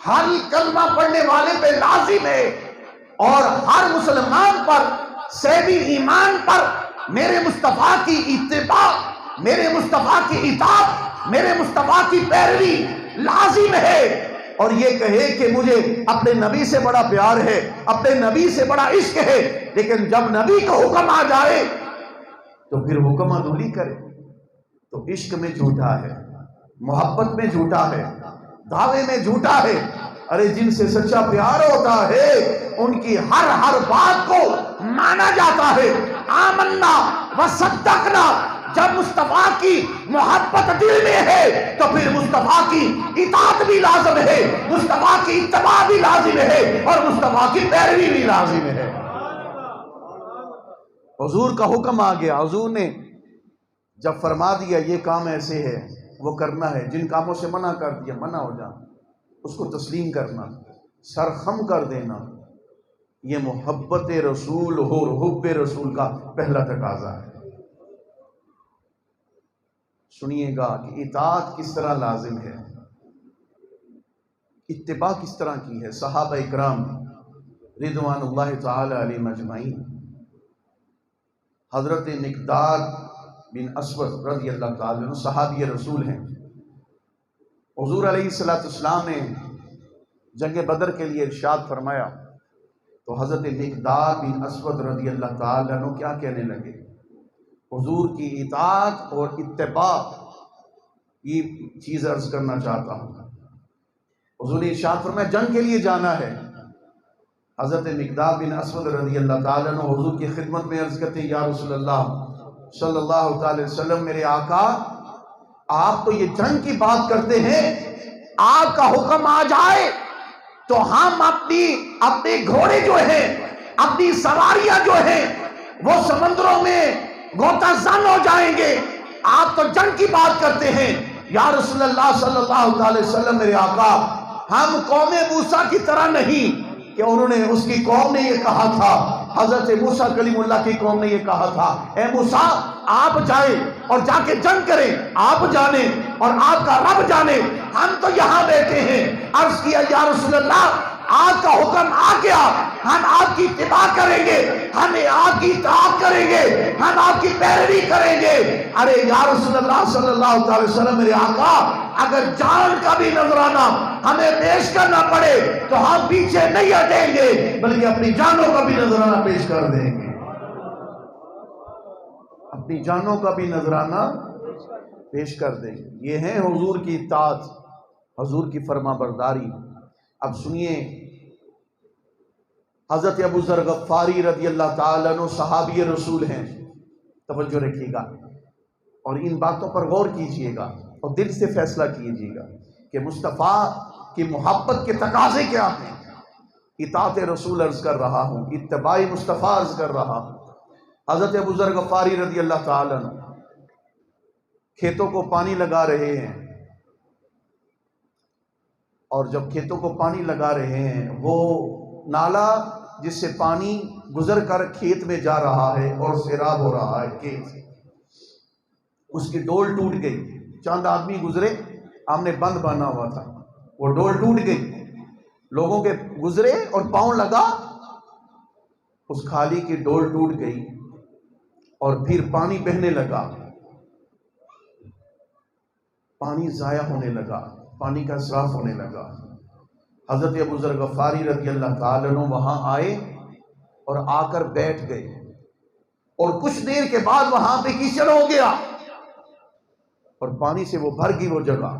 ہر کلمہ پڑھنے والے پہ لازم ہے، اور ہر مسلمان پر صحیح ایمان پر میرے مصطفیٰ کی اتباع، میرے مصطفیٰ کی اطاعت، میرے مصطفیٰ کی پیروی لازم ہے۔ اور یہ کہے کہ مجھے اپنے نبی سے بڑا پیار ہے، اپنے نبی سے بڑا عشق ہے، لیکن جب نبی کا حکم آ جائے تو پھر حکم عدولی کرے، تو عشق میں جھوٹا ہے، محبت میں جھوٹا ہے، دعوے میں جھوٹا ہے۔ ارے جن سے سچا پیار ہوتا ہے ان کی ہر بات کو مانا جاتا ہے۔ آمنا وصدقنا، جب مصطفیٰ کی محبت دل میں ہے تو پھر مصطفیٰ کی اطاعت بھی لازم ہے، مصطفیٰ کی اتباع بھی لازم ہے، اور مصطفیٰ کی پیروی بھی لازم ہے۔ حضور کا حکم آ گیا، حضور نے جب فرما دیا یہ کام ایسے ہے وہ کرنا ہے، جن کاموں سے منع کر دیا منع ہو جانا، اس کو تسلیم کرنا، سر خم کر دینا، یہ محبت رسول اور حب رسول کا پہلا تقاضا ہے۔ سنیے گا کہ اطاعت کس طرح لازم ہے، اتباع کس طرح کی ہے۔ صحابہ اکرام رضوان اللہ تعالی علیہم اجمعین، حضرت مقداد بن اسود رضی اللہ تعالی عنہ صحابی رسول ہیں۔ حضور علیہ السلام نے جنگ بدر کے لیے ارشاد فرمایا تو حضرت مقداد بن اسود رضی اللہ تعالی عنہ کیا کہنے لگے؟ حضور کی اطاعت اور اتباع یہ چیز عرض کرنا چاہتا ہوں۔ حضور نے ارشاد فرمایا جنگ کے لیے جانا ہے۔ حضرت مقداد بن اسود رضی اللہ تعالی عنہ حضور کی خدمت میں عرض کرتے ہیں یا رسول اللہ صلی اللہ تعالی وسلم، میرے آقا آپ تو یہ جنگ کی بات کرتے ہیں، آپ کا حکم آ جائے تو ہم اپنے گھوڑے جو ہیں، اپنی سواریاں جو ہیں وہ سمندروں میں غوطہ زن ہو جائیں گے، آپ تو جنگ کی بات کرتے ہیں۔ یا رسول اللہ صلی اللہ علیہ وسلم، میرے آقا ہم قوم موسیٰ کی طرح نہیں کہ انہوں نے، اس کی قوم نے یہ کہا تھا، حضرت موسیٰ کلیم اللہ کی قوم نے یہ کہا تھا اے موسیٰ آپ جائیں اور جا کے جنگ کریں، آپ جانیں اور آپ کا رب جانے، ہم تو یہاں بیٹھے ہیں۔ عرض کیا یا رسول اللہ آپ کا حکم آ گیا، ہم آپ کی اتباع کریں گے، ہم آپ کی اطاعت کریں گے، ہم آپ کی پیروی کریں گے۔ ارے یا رسول اللہ صلی اللہ علیہ وسلم، میرے آقا اگر جان کا بھی نذرانہ ہمیں پیش کرنا پڑے تو ہم پیچھے نہیں ہٹیں گے، بلکہ اپنی جانوں کا بھی نذرانہ پیش کر دیں گے، اپنی جانوں کا بھی نذرانہ پیش کر دیں گے۔ یہ ہے حضور کی اطاعت، حضور کی فرما برداری۔ اب سنیے، حضرت ابو ذر غفاری رضی اللہ تعالیٰ عنہ صحابی رسول ہیں، توجہ رکھیے گا اور ان باتوں پر غور کیجئے گا اور دل سے فیصلہ کیجئے گا کہ مصطفیٰ کی محبت کے تقاضے کیا ہیں۔ اطاعت رسول عرض کر رہا ہوں، اتباع مصطفیٰ عرض کر رہا ہوں۔ حضرت ابو ذر غفاری رضی اللہ تعالیٰ عنہ کھیتوں کو پانی لگا رہے ہیں، اور جب کھیتوں کو پانی لگا رہے ہیں وہ نالا جس سے پانی گزر کر کھیت میں جا رہا ہے اور سیراب ہو رہا ہے کھیت سے، اس کی ڈول ٹوٹ گئی، چند آدمی گزرے، آمنے بند باندھا ہوا تھا، وہ ڈول ٹوٹ گئی، لوگوں کے گزرے اور پاؤں لگا، اس خالی کی ڈول ٹوٹ گئی اور پھر پانی بہنے لگا، پانی ضائع ہونے لگا، پانی کا اسراف ہونے لگا۔ حضرت ابو ذر غفاری رضی اللہ تعالیٰ عنہ وہاں آئے اور آ کر بیٹھ گئے، اور کچھ دیر کے بعد وہاں پہ کیچڑ ہو گیا اور پانی سے وہ بھر گئی وہ جگہ۔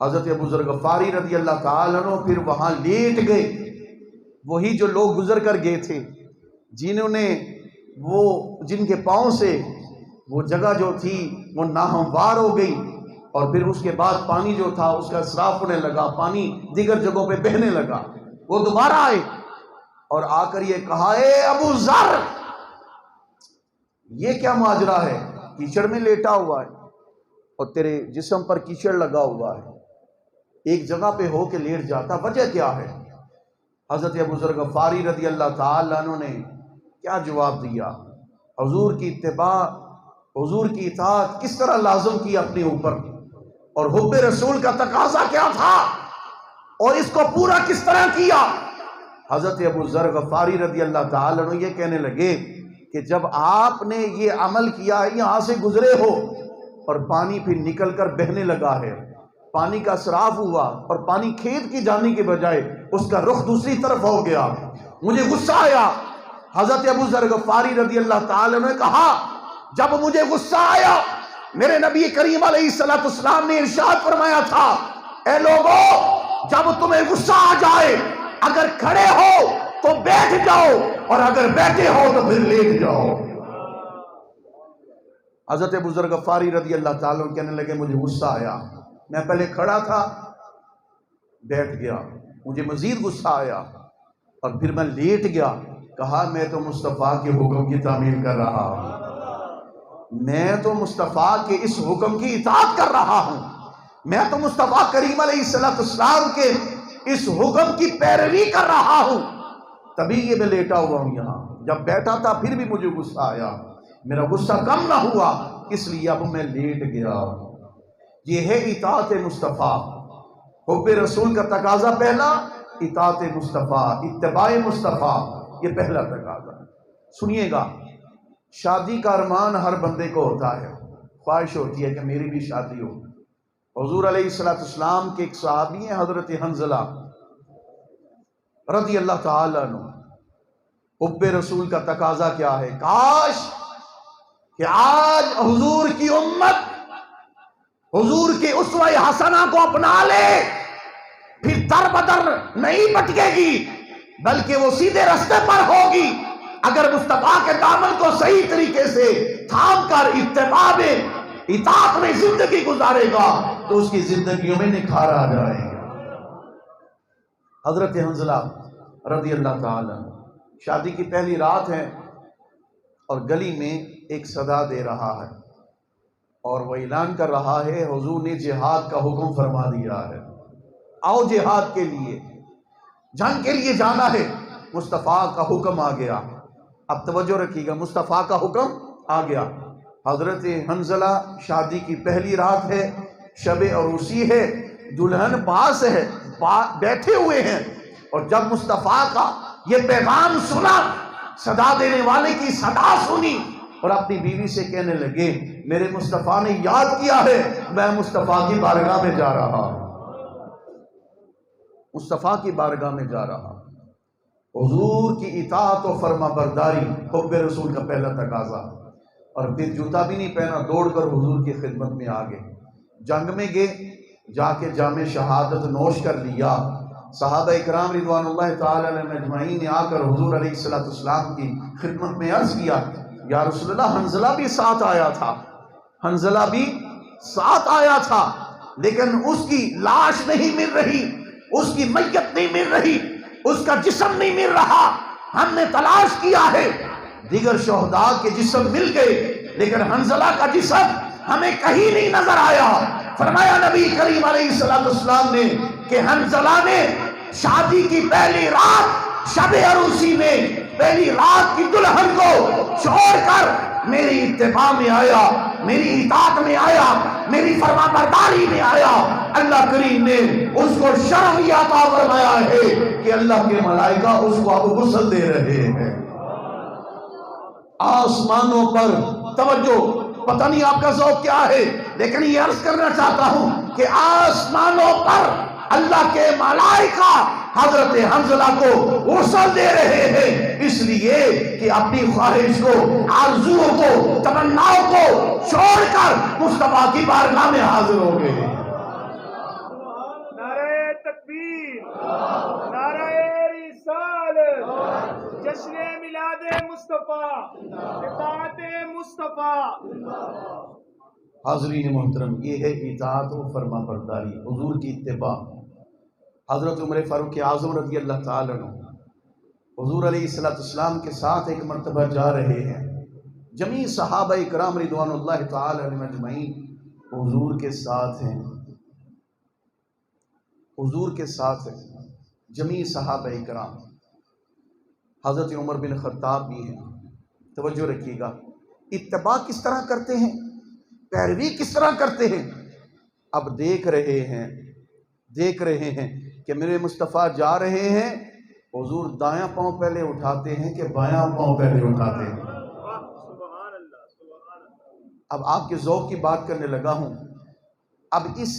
حضرت ابو ذر غفاری رضی اللہ تعالیٰ عنہ پھر وہاں لیٹ گئے، وہی جو لوگ گزر کر گئے تھے، جنہوں نے جن کے پاؤں سے وہ جگہ جو تھی وہ ناہموار ہو گئی، اور پھر اس کے بعد پانی جو تھا اس کا اسراف ہونے لگا، پانی دیگر جگہوں پہ بہنے لگا۔ وہ دوبارہ آئے اور آ کر یہ کہا اے ابو ذر، یہ کیا ماجرا ہے؟ کیچڑ میں لیٹا ہوا ہے اور تیرے جسم پر کیچڑ لگا ہوا ہے، ایک جگہ پہ ہو کے لیٹ جاتا، وجہ کیا ہے؟ حضرت ابو ذر غفاری رضی اللہ تعالیٰ عنہ نے کیا جواب دیا؟ حضور کی اتباع، حضور کی اطاعت کس طرح لازم کی اپنے اوپر، اور حب رسول کا تقاضا کیا تھا اور اس کو پورا کس طرح کیا۔ حضرت ابو ذر غفاری رضی اللہ تعالیٰ عنہ یہ کہنے لگے کہ جب آپ نے یہ عمل کیا ہے، یہاں سے گزرے ہو اور پانی پھر نکل کر بہنے لگا ہے، پانی کا اسراف ہوا اور پانی کھیت کی جانے کے بجائے اس کا رخ دوسری طرف ہو گیا، مجھے غصہ آیا۔ حضرت ابو ذر غفاری رضی اللہ تعالیٰ عنہ نے کہا جب مجھے غصہ آیا، میرے نبی کریم علیہ السلام نے ارشاد فرمایا تھا، اے لوگو جب تمہیں غصہ آ جائے اگر کھڑے ہو تو بیٹھ جاؤ اور اگر بیٹھے ہو تو پھر لیٹ جاؤ۔ حضرت ابو ذر غفاری رضی اللہ تعالیٰ عنہ کہنے لگے مجھے غصہ آیا، میں پہلے کھڑا تھا بیٹھ گیا، مجھے مزید غصہ آیا اور پھر میں لیٹ گیا، کہا میں تو مصطفیٰ کے حکم کی تعمیل کر رہا ہوں، میں تو مصطفیٰ کے اس حکم کی اطاعت کر رہا ہوں، میں تو مصطفیٰ کریم علیہ السلام کے اس حکم کی پیروی کر رہا ہوں، تبھی یہ میں لیٹا ہوا ہوں یہاں۔ جب بیٹھا تھا پھر بھی مجھے غصہ آیا، میرا غصہ کم نہ ہوا، اس لیے اب میں لیٹ گیا۔ یہ ہے اطاعت مصطفیٰ، حب رسول کا تقاضا پہلا، اطاعت مصطفیٰ، اتباع مصطفیٰ، یہ پہلا تقاضا۔ سنیے گا، شادی کا ارمان ہر بندے کو ہوتا ہے، خواہش ہوتی ہے کہ میری بھی شادی ہو۔ حضور علیہ السلام کے ایک صحابی ہیں حضرت حنظلہ رضی اللہ تعالیٰ عنہ، حب رسول کا تقاضا کیا ہے، کاش کہ آج حضور کی امت حضور کے اسوہ حسنہ کو اپنا لے، پھر در بدر نہیں بٹکے گی بلکہ وہ سیدھے راستے پر ہوگی۔ اگر مصطفیٰ کے دامن کو صحیح طریقے سے تھام کر اتباع میں، اطاعت میں زندگی گزارے گا تو اس کی زندگیوں میں نکھار آ جائے گا۔ حضرت حنظلہ رضی اللہ تعالیٰ شادی کی پہلی رات ہے اور گلی میں ایک صدا دے رہا ہے اور وہ اعلان کر رہا ہے حضور نے جہاد کا حکم فرما دیا ہے، آؤ جہاد کے لیے، جنگ کے لیے جانا ہے، مصطفیٰ کا حکم آ گیا۔ اب توجہ رکھیے گا، مصطفیٰ کا حکم آ گیا۔ حضرت حنظلہ شادی کی پہلی رات ہے، شب عروسی ہے، دلہن پاس ہے، بیٹھے ہوئے ہیں، اور جب مصطفیٰ کا یہ پیغام سنا، صدا دینے والے کی صدا سنی، اور اپنی بیوی سے کہنے لگے میرے مصطفیٰ نے یاد کیا ہے، میں مصطفیٰ کی بارگاہ میں جا رہا ہوں، مصطفیٰ کی بارگاہ میں جا رہا ہوں۔ حضور کی اطاعت و فرما برداری حب رسول کا پہلا تقاضا، اور پھر جوتا بھی نہیں پہنا، دوڑ کر حضور کی خدمت میں آ گئے، جنگ میں گئے، جا کے جام شہادت نوش کر لیا۔ صحابہ اکرام رضوان اللہ تعالی علیہم اجمعین نے آ کر حضور علیہ السلام کی خدمت میں عرض کیا یا رسول اللہ حنظلہ بھی ساتھ آیا تھا، حنظلہ بھی ساتھ آیا تھا، لیکن اس کی لاش نہیں مل رہی، اس کی میت نہیں مل رہی، اس کا جسم نہیں مل رہا، ہم نے تلاش کیا ہے، دیگر شہداء کے جسم مل گئے لیکن حنظلہ کا جسم ہمیں کہیں نہیں نظر آیا۔ فرمایا نبی کریم علیہ السلام نے کہ حنظلہ نے شادی کی پہلی رات، شب عروسی میں پہلی رات کی دلہن کو چھوڑ کر میری اتباع میں آیا، میری اطاعت میں آیا، میری فرما برداری میں آیا۔ اللہ کریم نے اس کو شرف عطا فرمایا ہے کہ اللہ کے ملائکہ اس کو اب غسل دے رہے ہیں۔ آسمانوں پر توجہ، پتہ نہیں آپ کا ذوق کیا ہے، لیکن یہ عرض کرنا چاہتا ہوں کہ آسمانوں پر اللہ کے ملائکہ حضرت حنظلہ کو غسل دے رہے ہیں، اس لیے کہ اپنی خواہش کو، آرزوؤں کو، تمناؤں کو چھوڑ کر مصطفیٰ کی بارگاہ میں حاضر ہو گئے۔ نعرہ تکبیر، نعرہ رسالت، جشن میلاد مصطفیٰ، اطاعت مصطفیٰ۔ حاضرین محترم، یہ ہے اطاعت و فرما برداری، حضور کی اتباع۔ حضرت عمر فاروق اعظم رضی اللہ تعالیٰ عنہ حضور علیہ السلام کے ساتھ ایک مرتبہ جا رہے ہیں، جمیع صحابہ اکرام رضوان اللہ تعالیٰ علیہم اجمعین حضور کے ساتھ ہیں، حضور کے ساتھ ہیں جمیع صحابہ اکرام، حضرت عمر بن خطاب بھی ہیں، توجہ رکھیے گا، اتباع کس طرح کرتے ہیں، پیروی کس طرح کرتے ہیں۔ اب دیکھ رہے ہیں کہ میرے مصطفیٰ جا رہے ہیں، حضور دایاں پاؤں پہلے اٹھاتے ہیں کہ بایاں پاؤں پہلے اٹھاتے ہیں۔ اب آپ کے ذوق کی بات کرنے لگا ہوں، اب اس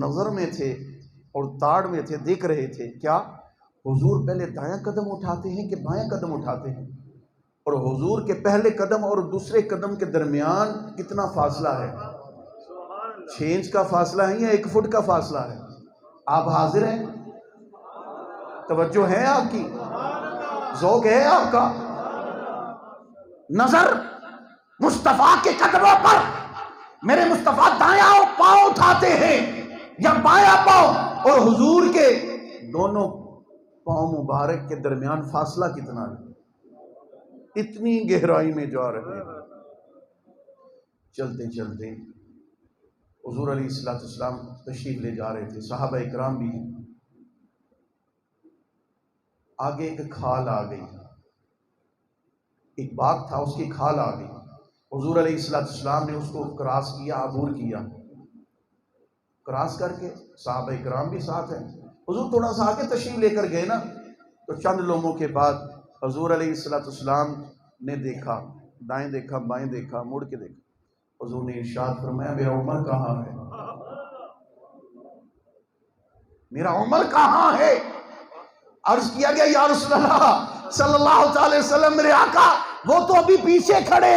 نظر میں تھے اور تاڑ میں تھے، دیکھ رہے تھے کیا حضور پہلے دایاں قدم اٹھاتے ہیں کہ بایاں قدم اٹھاتے ہیں، اور حضور کے پہلے قدم اور دوسرے قدم کے درمیان کتنا فاصلہ ہے، 6 انچ کا فاصلہ ہے یا 1 فٹ کا فاصلہ ہے؟ آپ حاضر ہیں؟ توجہ ہے آپ کی؟ ذوق ہے آپ کا؟ نظر مصطفیٰ کے قدموں پر، میرے مصطفیٰ دایاں پاؤں اٹھاتے ہیں یا بایاں پاؤں، اور حضور کے دونوں پاؤں مبارک کے درمیان فاصلہ کتنا ہے؟ اتنی گہرائی میں جا رہے ہیں۔ چلتے چلتے حضور علیہ السلام تشریف لے جا رہے تھے، صحابہ اکرام بھی ہیں، آگے ایک کھال آ گئی، ایک باغ تھا، اس کی کھال آ گئی، حضور علیہ السلام نے اس کو کراس کیا، عبور کیا، کراس کر کے صحابہ اکرام بھی ساتھ ہیں، حضور تھوڑا سا آگے تشریف لے کر گئے نا، تو چند لوگوں کے بعد حضور علیہ السلام نے دیکھا، دائیں دیکھا، بائیں دیکھا، مڑ کے دیکھا، حضور نے ارشاد فرمایا میرا عمر کہاں ہے، میرا عمر کہاں ہے؟ عرض کیا گیا یا رسول اللہ صلی اللہ علیہ وسلم، میرے آقا وہ تو ابھی پیچھے کھڑے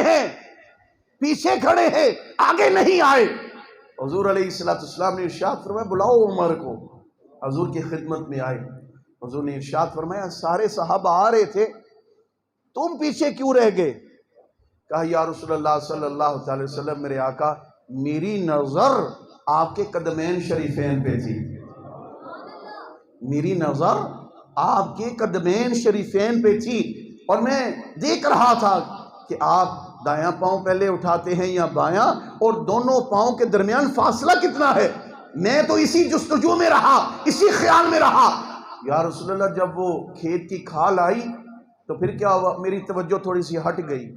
ہیں، آگے نہیں آئے۔ حضور علیہ السلام نے ارشاد فرمایا بلاؤ عمر کو، حضور کی خدمت میں آئے، حضور نے ارشاد فرمایا سارے صحابہ آ رہے تھے، تم پیچھے کیوں رہ گئے؟ کہا یا رسول اللہ صلی اللہ علیہ وسلم، میرے آقا میری نظر آپ کے قدمین شریفین پہ تھی، میری نظر آپ کے قدمین شریفین پہ تھی، اور میں دیکھ رہا تھا کہ آپ دایاں پاؤں پہلے اٹھاتے ہیں یا بایاں، اور دونوں پاؤں کے درمیان فاصلہ کتنا ہے۔ میں تو اسی جستجو میں رہا، اسی خیال میں رہا۔ یا رسول اللہ جب وہ کھیت کی کھال آئی تو پھر کیا ہوا؟ میری توجہ تھوڑی سی ہٹ گئی،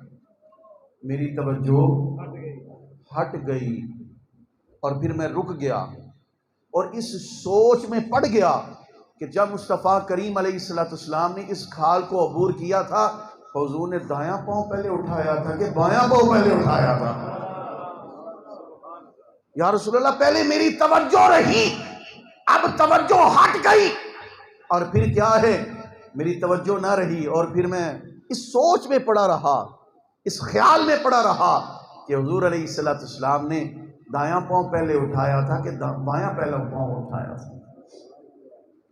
میری توجہ ہٹ گئی، اور پھر میں رک گیا اور اس سوچ میں پڑ گیا کہ جب مصطفیٰ کریم علیہ السلام نے اس کھال کو عبور کیا تھا، حضور نے دایاں پاؤں پہلے اٹھایا تھا کہ بایاں پاؤں پہلے اٹھایا تھا؟ یا رسول اللہ پہلے میری توجہ رہی، اب توجہ ہٹ گئی، اور پھر کیا ہے میری توجہ نہ رہی، اور پھر میں اس سوچ میں پڑا رہا، اس خیال میں پڑا رہا کہ حضور علیہ السلام نے دایاں پاؤں پہلے اٹھایا تھا کہ بایاں پہلے پاؤں اٹھایا تھا۔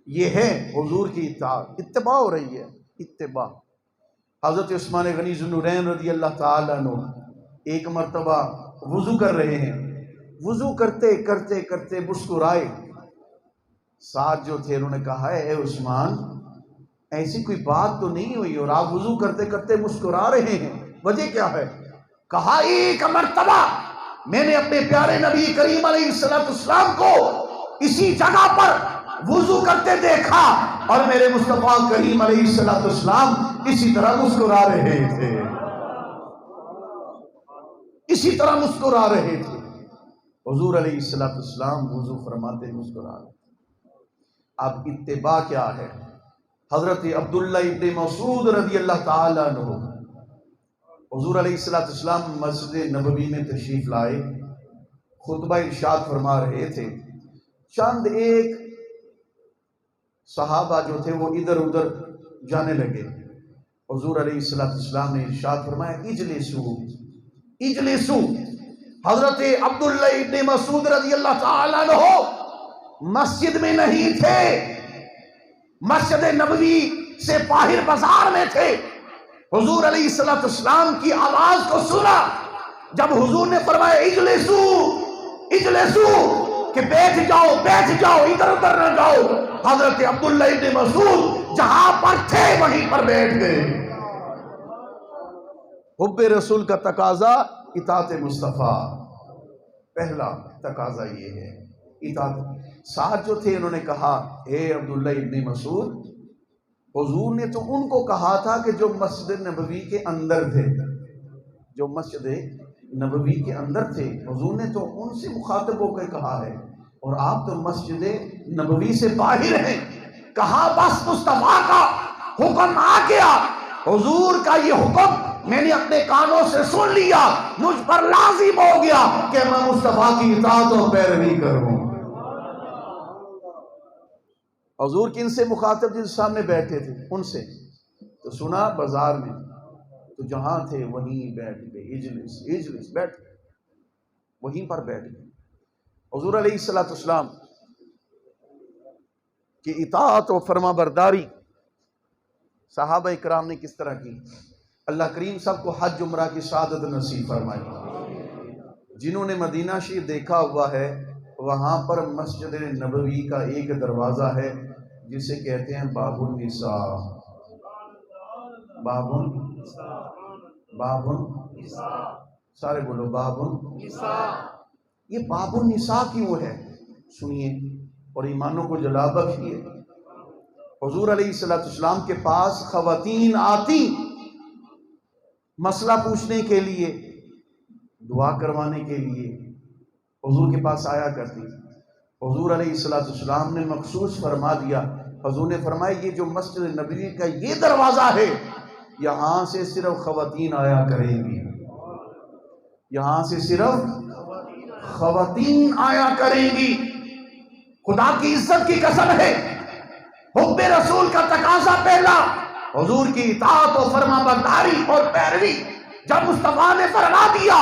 یہ ہے حضور کی اطاعت، اتباع ہو رہی ہے، اتباع۔ حضرت عثمان غنی ذو النورین رضی اللہ تعالیٰ عنہ ایک مرتبہ وضو کر رہے ہیں، وضو کرتے کرتے کرتے مسکرائے، ساتھ جو تھے انہوں نے کہا اے عثمان ایسی کوئی بات تو نہیں ہوئی اور آپ وضو کرتے کرتے مسکرا رہے ہیں، وجہ کیا ہے؟ کہا ایک مرتبہ میں نے اپنے پیارے نبی کریم علیہ السلام کو اسی جگہ پر وضو کرتے دیکھا، اور میرے مصطفیٰ کریم علیہ السلام اسی طرح مسکرا رہے تھے، اسی طرح مسکرا رہے تھے۔ حضور علیہ السلام وضو فرماتے مسکرا رہے۔ اب اتباع کیا ہے؟ حضرت عبداللہ ابن مسعود رضی اللہ تعالیٰ عنہ حضور علیہ السلام مسجد نبوی میں تشریف لائے، خطبہ ارشاد فرما رہے تھے، چند ایک صحابہ جو تھے وہ ادھر ادھر جانے لگے، حضور علیہ السلام نے ارشاد فرمایا اجلسو اجلسو۔ حضرت عبداللہ ابن مسعود رضی اللہ تعالیٰ عنہ مسجد میں نہیں تھے، مسجد نبوی سے باہر بازار میں تھے، حضور علیہ السلام کی آواز کو سنا، جب حضور نے فرمایا اجلسو اجلسو کہ بیٹھ جاؤ ادھر ادھر نہ جاؤ، حضرت عبداللہ ابن مسعود جہاں پر تھے وہیں پر بیٹھ گئے۔ حب رسول کا تقاضا اطاعت مصطفیٰ، پہلا تقاضا یہ ہے اطاعت۔ ساتھ جو تھے انہوں نے کہا اے عبداللہ ابن مسعود حضور نے تو ان کو کہا تھا کہ جو مسجد نبوی کے اندر تھے، جو مسجد نبوی کے اندر تھے، حضور نے تو ان سے مخاطب ہو کے کہا ہے، اور آپ تو مسجد نبوی سے باہر ہیں۔ کہا بس مصطفیٰ کا حکم آ گیا، حضور کا یہ حکم میں نے اپنے کانوں سے سن لیا، مجھ پر لازم ہو گیا کہ میں مصطفیٰ کی اطاعت و پیروی کروں۔ حضور کن سے مخاطب جن سامنے بیٹھے تھے؟ ان سے۔ تو سنا بازار میں، تو جہاں تھے وہیں بیٹھ گئے، اجلس اجلس، بیٹھ، وہیں پر بیٹھ گئے۔ حضور علیہ السلام کی اطاعت و فرما برداری صحابہ اکرام نے کس طرح کی؟ اللہ کریم سب کو حج عمرہ کی سعادت نصیب فرمائے۔ جنہوں نے مدینہ شریف دیکھا ہوا ہے، وہاں پر مسجد نبوی کا ایک دروازہ ہے جسے کہتے ہیں باب النساء۔ باب النساء، سارے بولو باب النساء۔ یہ باب النساء کیوں ہے؟ سنیے اور ایمانوں کو جلا بخشیے۔ حضور علیہ السلام کے پاس خواتین آتی مسئلہ پوچھنے کے لیے، دعا کروانے کے لیے حضور کے پاس آیا کرتی۔ حضور علیہ السلام نے مخصوص فرما دیا، حضور نے فرمایا یہ جو مسجد نبوی کا یہ دروازہ ہے، یہاں سے صرف خواتین آیا کریں گی، یہاں سے صرف خواتین آیا کریں گی۔ خدا کی عزت کی قسم ہے، حب رسول کا تقاضا پہلا، حضور کی اطاعت و فرما برداری اور پیروی۔ جب مصطفیٰ نے فرما دیا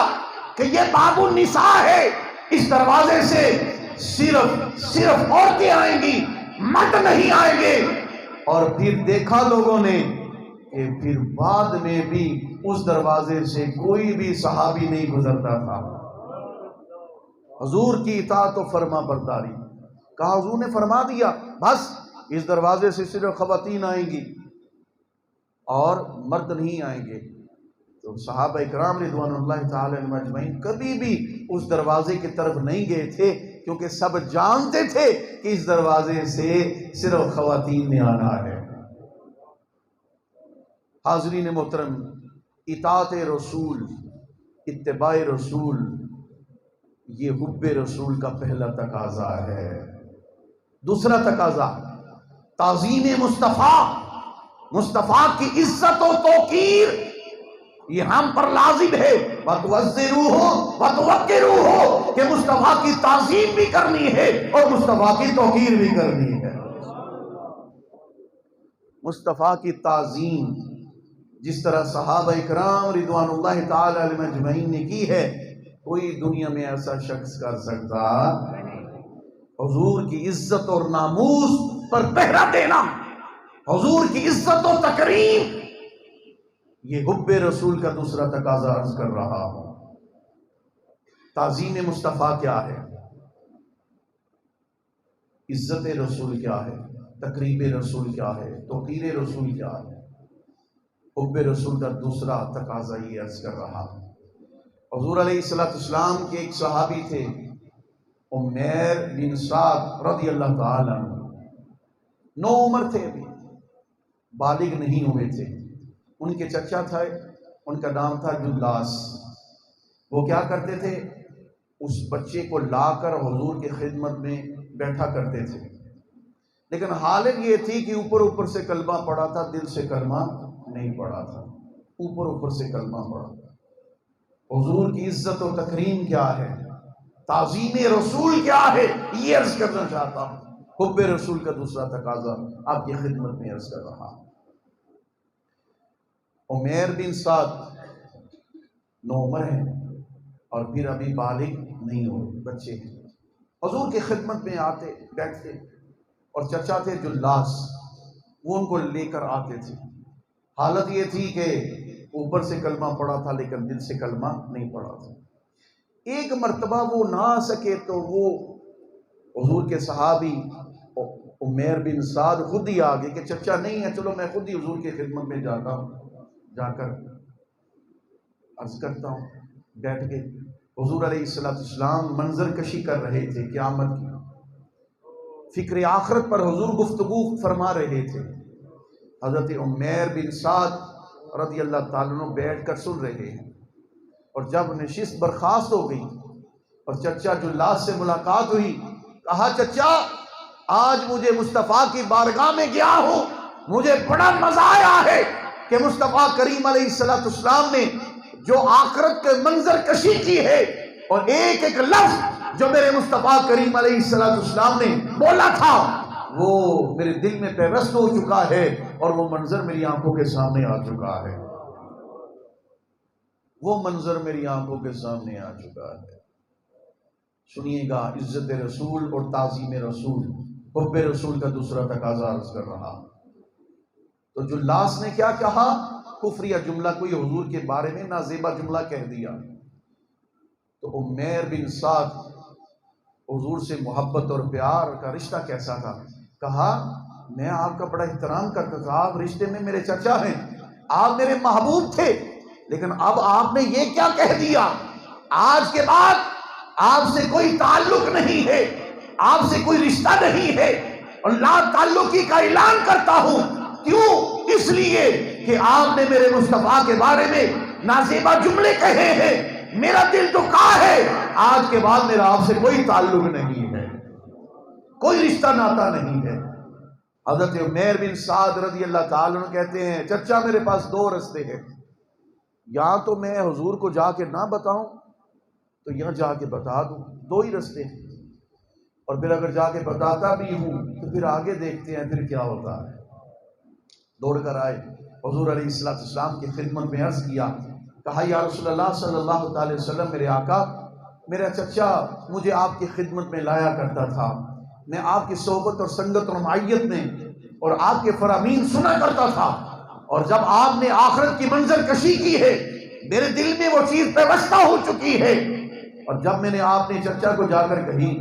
کہ یہ باب النساء ہے، اس دروازے سے صرف عورتیں آئیں گی، مرد نہیں آئیں گے، اور پھر دیکھا لوگوں نے کہ پھر بعد میں بھی اس دروازے سے کوئی بھی صحابی نہیں گزرتا تھا۔ حضور کی اطاعت و فرما برداری، کہا حضور نے فرما دیا بس اس دروازے سے صرف خواتین آئیں گی اور مرد نہیں آئیں گے، تو صحابہ اکرام رضوان اللہ تعالی علیہم اجمعین کبھی بھی اس دروازے کی طرف نہیں گئے تھے، کیونکہ سب جانتے تھے کہ اس دروازے سے صرف خواتین نے آنا ہے۔ حاضرین محترم، اطاعت رسول، اتباع رسول، یہ حب رسول کا پہلا تقاضا ہے۔ دوسرا تقاضا تعظیم مصطفیٰ، مصطفیٰ کی عزت و توقیر، یہ ہم پر لازم ہے۔ وَتُوَزِّرُوهُ وَتُوَقِّرُوهُ، کہ مصطفیٰ کی تعظیم بھی کرنی ہے اور مصطفیٰ کی توقیر بھی کرنی ہے۔ مصطفیٰ کی تعظیم جس طرح صحابہ اکرام رضوان اللہ تعالی علیہم اجمعین نے کی ہے، کوئی دنیا میں ایسا شخص کر سکتا؟ حضور کی عزت اور ناموس پر پہرا دینا، حضور کی عزت و تکریم، یہ حب رسول کا دوسرا تقاضا عرض کر رہا ہوں۔ تعظیم مصطفیٰ کیا ہے؟ عزت رسول کیا ہے؟ تقریب رسول کیا ہے؟ توقیر رسول کیا ہے؟ حب رسول کا دوسرا تقاضا یہ عرض کر رہا ہوں۔ حضور علیہ السلام کے ایک صحابی تھے، عمیر بن سعد رضی اللہ تعالی عنہ، نو عمر تھے، ابھی بالغ نہیں ہوئے تھے۔ ان کے چچا تھے، ان کا نام تھا جلاس۔ وہ کیا کرتے تھے؟ اس بچے کو لا کر حضور کی خدمت میں بیٹھا کرتے تھے، لیکن حالت یہ تھی کہ اوپر سے کلمہ پڑھا تھا، دل سے کلمہ نہیں پڑھا تھا، اوپر سے کلمہ پڑھا تھا۔ حضور کی عزت و تکریم کیا ہے؟ تعظیم رسول کیا ہے؟ یہ عرض کرنا چاہتا ہوں۔ حب رسول کا دوسرا تقاضا آپ کی خدمت میں عرض کر رہا ہوں۔ عمیر بن سعد نو عمر ہیں اور پھر ابھی بالغ نہیں ہوئے، بچے ہیں۔ حضور کی خدمت میں آتے بیٹھتے، اور چچا تھے جلاس، وہ ان کو لے کر آتے تھے۔ حالت یہ تھی کہ اوپر سے کلمہ پڑھا تھا لیکن دل سے کلمہ نہیں پڑھا تھا۔ ایک مرتبہ وہ نہ آ سکے تو وہ حضور کے صحابی عمیر بن سعد خود ہی آ گئے کہ چچا نہیں ہے، چلو میں خود ہی حضور کی خدمت میں جاتا ہوں، جا کر عرض کرتا ہوں۔ بیٹھ گئے۔ حضور علیہ السلام منظر کشی کر رہے تھے، قیامت کی فکر آخرت پر حضور گفتگو فرما رہے تھے۔ حضرت عمیر بن سعد رضی اللہ تعالیٰ عنہ بیٹھ کر سن رہے ہیں، اور جب نشست برخاست ہو گئی اور چچا جلاس سے ملاقات ہوئی، کہا چچا آج مجھے مصطفیٰ کی بارگاہ میں گیا ہوں، مجھے بڑا مزہ آیا ہے کہ مصطفیٰ کریم علیہ السلام نے جو آخرت کے منظر کشی کی ہے، اور ایک ایک لفظ جو میرے مصطفیٰ کریم علیہ السلام نے بولا تھا وہ میرے دل میں پیوست ہو چکا ہے، اور وہ منظر میری آنکھوں کے سامنے آ چکا ہے، وہ منظر میری آنکھوں کے سامنے آ چکا ہے۔ سنیے گا، عزت رسول اور تعظیم رسول، حب رسول کا دوسرا تقاضا عرض کر رہا۔ تو جلاس نے کیا کہا؟ کفریہ جملہ، کوئی حضور کے بارے میں نازیبا جملہ کہہ دیا۔ تو عمیر بن سعد حضور سے محبت اور پیار کا رشتہ کیسا تھا؟ کہا میں آپ کا بڑا احترام کرتا تھا، آپ رشتے میں میرے چچا ہیں، آپ میرے محبوب تھے، لیکن اب آپ نے یہ کیا کہہ دیا؟ آج کے بعد آپ سے کوئی تعلق نہیں ہے، آپ سے کوئی رشتہ نہیں ہے، اور لا تعلقی کا اعلان کرتا ہوں۔ کیوں؟ اس لیے کہ آپ نے میرے مصطفیٰ کے بارے میں نازیبا جملے کہے ہیں، میرا دل دکھا ہے، آج کے بعد میرا آپ سے کوئی تعلق نہیں ہے، کوئی رشتہ ناتا نہیں ہے۔ حضرت عمیر بن سعد رضی اللہ تعالیٰ عنہ کہتے ہیں چچا میرے پاس دو رستے ہیں، یا تو میں حضور کو جا کے نہ بتاؤں تو یہاں جا کے بتا دوں، دو ہی رستے ہیں، اور پھر اگر جا کے بتاتا بھی ہوں تو پھر آگے دیکھتے ہیں پھر کیا ہوتا ہے۔ دوڑ کر آئے حضور علیہ السلام کی خدمت میں عرض کیا، کہا یا رسول اللہ صلی اللہ تعالی وسلم، میرے آقا، میرا چچا مجھے آپ کی خدمت میں لایا کرتا تھا، میں آپ کی صحبت اور سنگت اور معیت میں اور آپ کے فرامین سنا کرتا تھا، اور جب آپ نے آخرت کی منظر کشی کی ہے میرے دل میں وہ چیز پیوستہ ہو چکی ہے، اور جب میں نے آپ نے چچا کو جا کر کہی،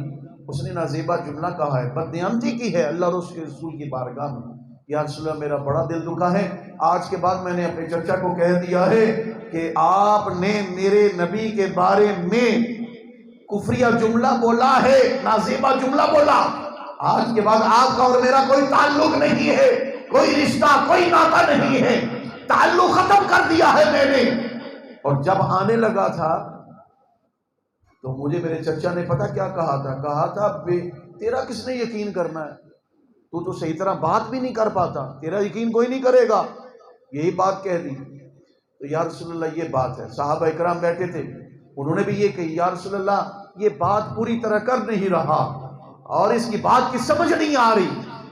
اس نے نازیبا جملہ کہا ہے، بدنیامتی کی ہے اللہ رسول کی بارگاہ میں، یا رسول اللہ میرا بڑا دل دکھا ہے، آج کے بعد میں نے اپنے چچا کو کہہ دیا ہے کہ آپ نے میرے نبی کے بارے میں کفریہ جملہ بولا ہے، نازیبا جملہ بولا، آج کے بعد آپ کا اور میرا کوئی تعلق نہیں ہے، کوئی رشتہ، کوئی ناتا نہیں ہے، تعلق ختم کر دیا ہے میں نے۔ اور جب آنے لگا تھا تو مجھے میرے چچا نے پتہ کیا کہا تھا بے تیرا کس نے یقین کرنا ہے، تو صحیح طرح بات بھی نہیں کر پاتا، تیرا یقین کوئی نہیں کرے گا، یہی بات کہہ دی۔ تو یا رسول اللہ یہ بات ہے، صحابہ اکرام بیٹھے تھے، انہوں نے بھی یہ کہی، یا رسول اللہ یہ بات پوری طرح کر نہیں رہا، اور اس کی بات کی سمجھ نہیں آ رہی،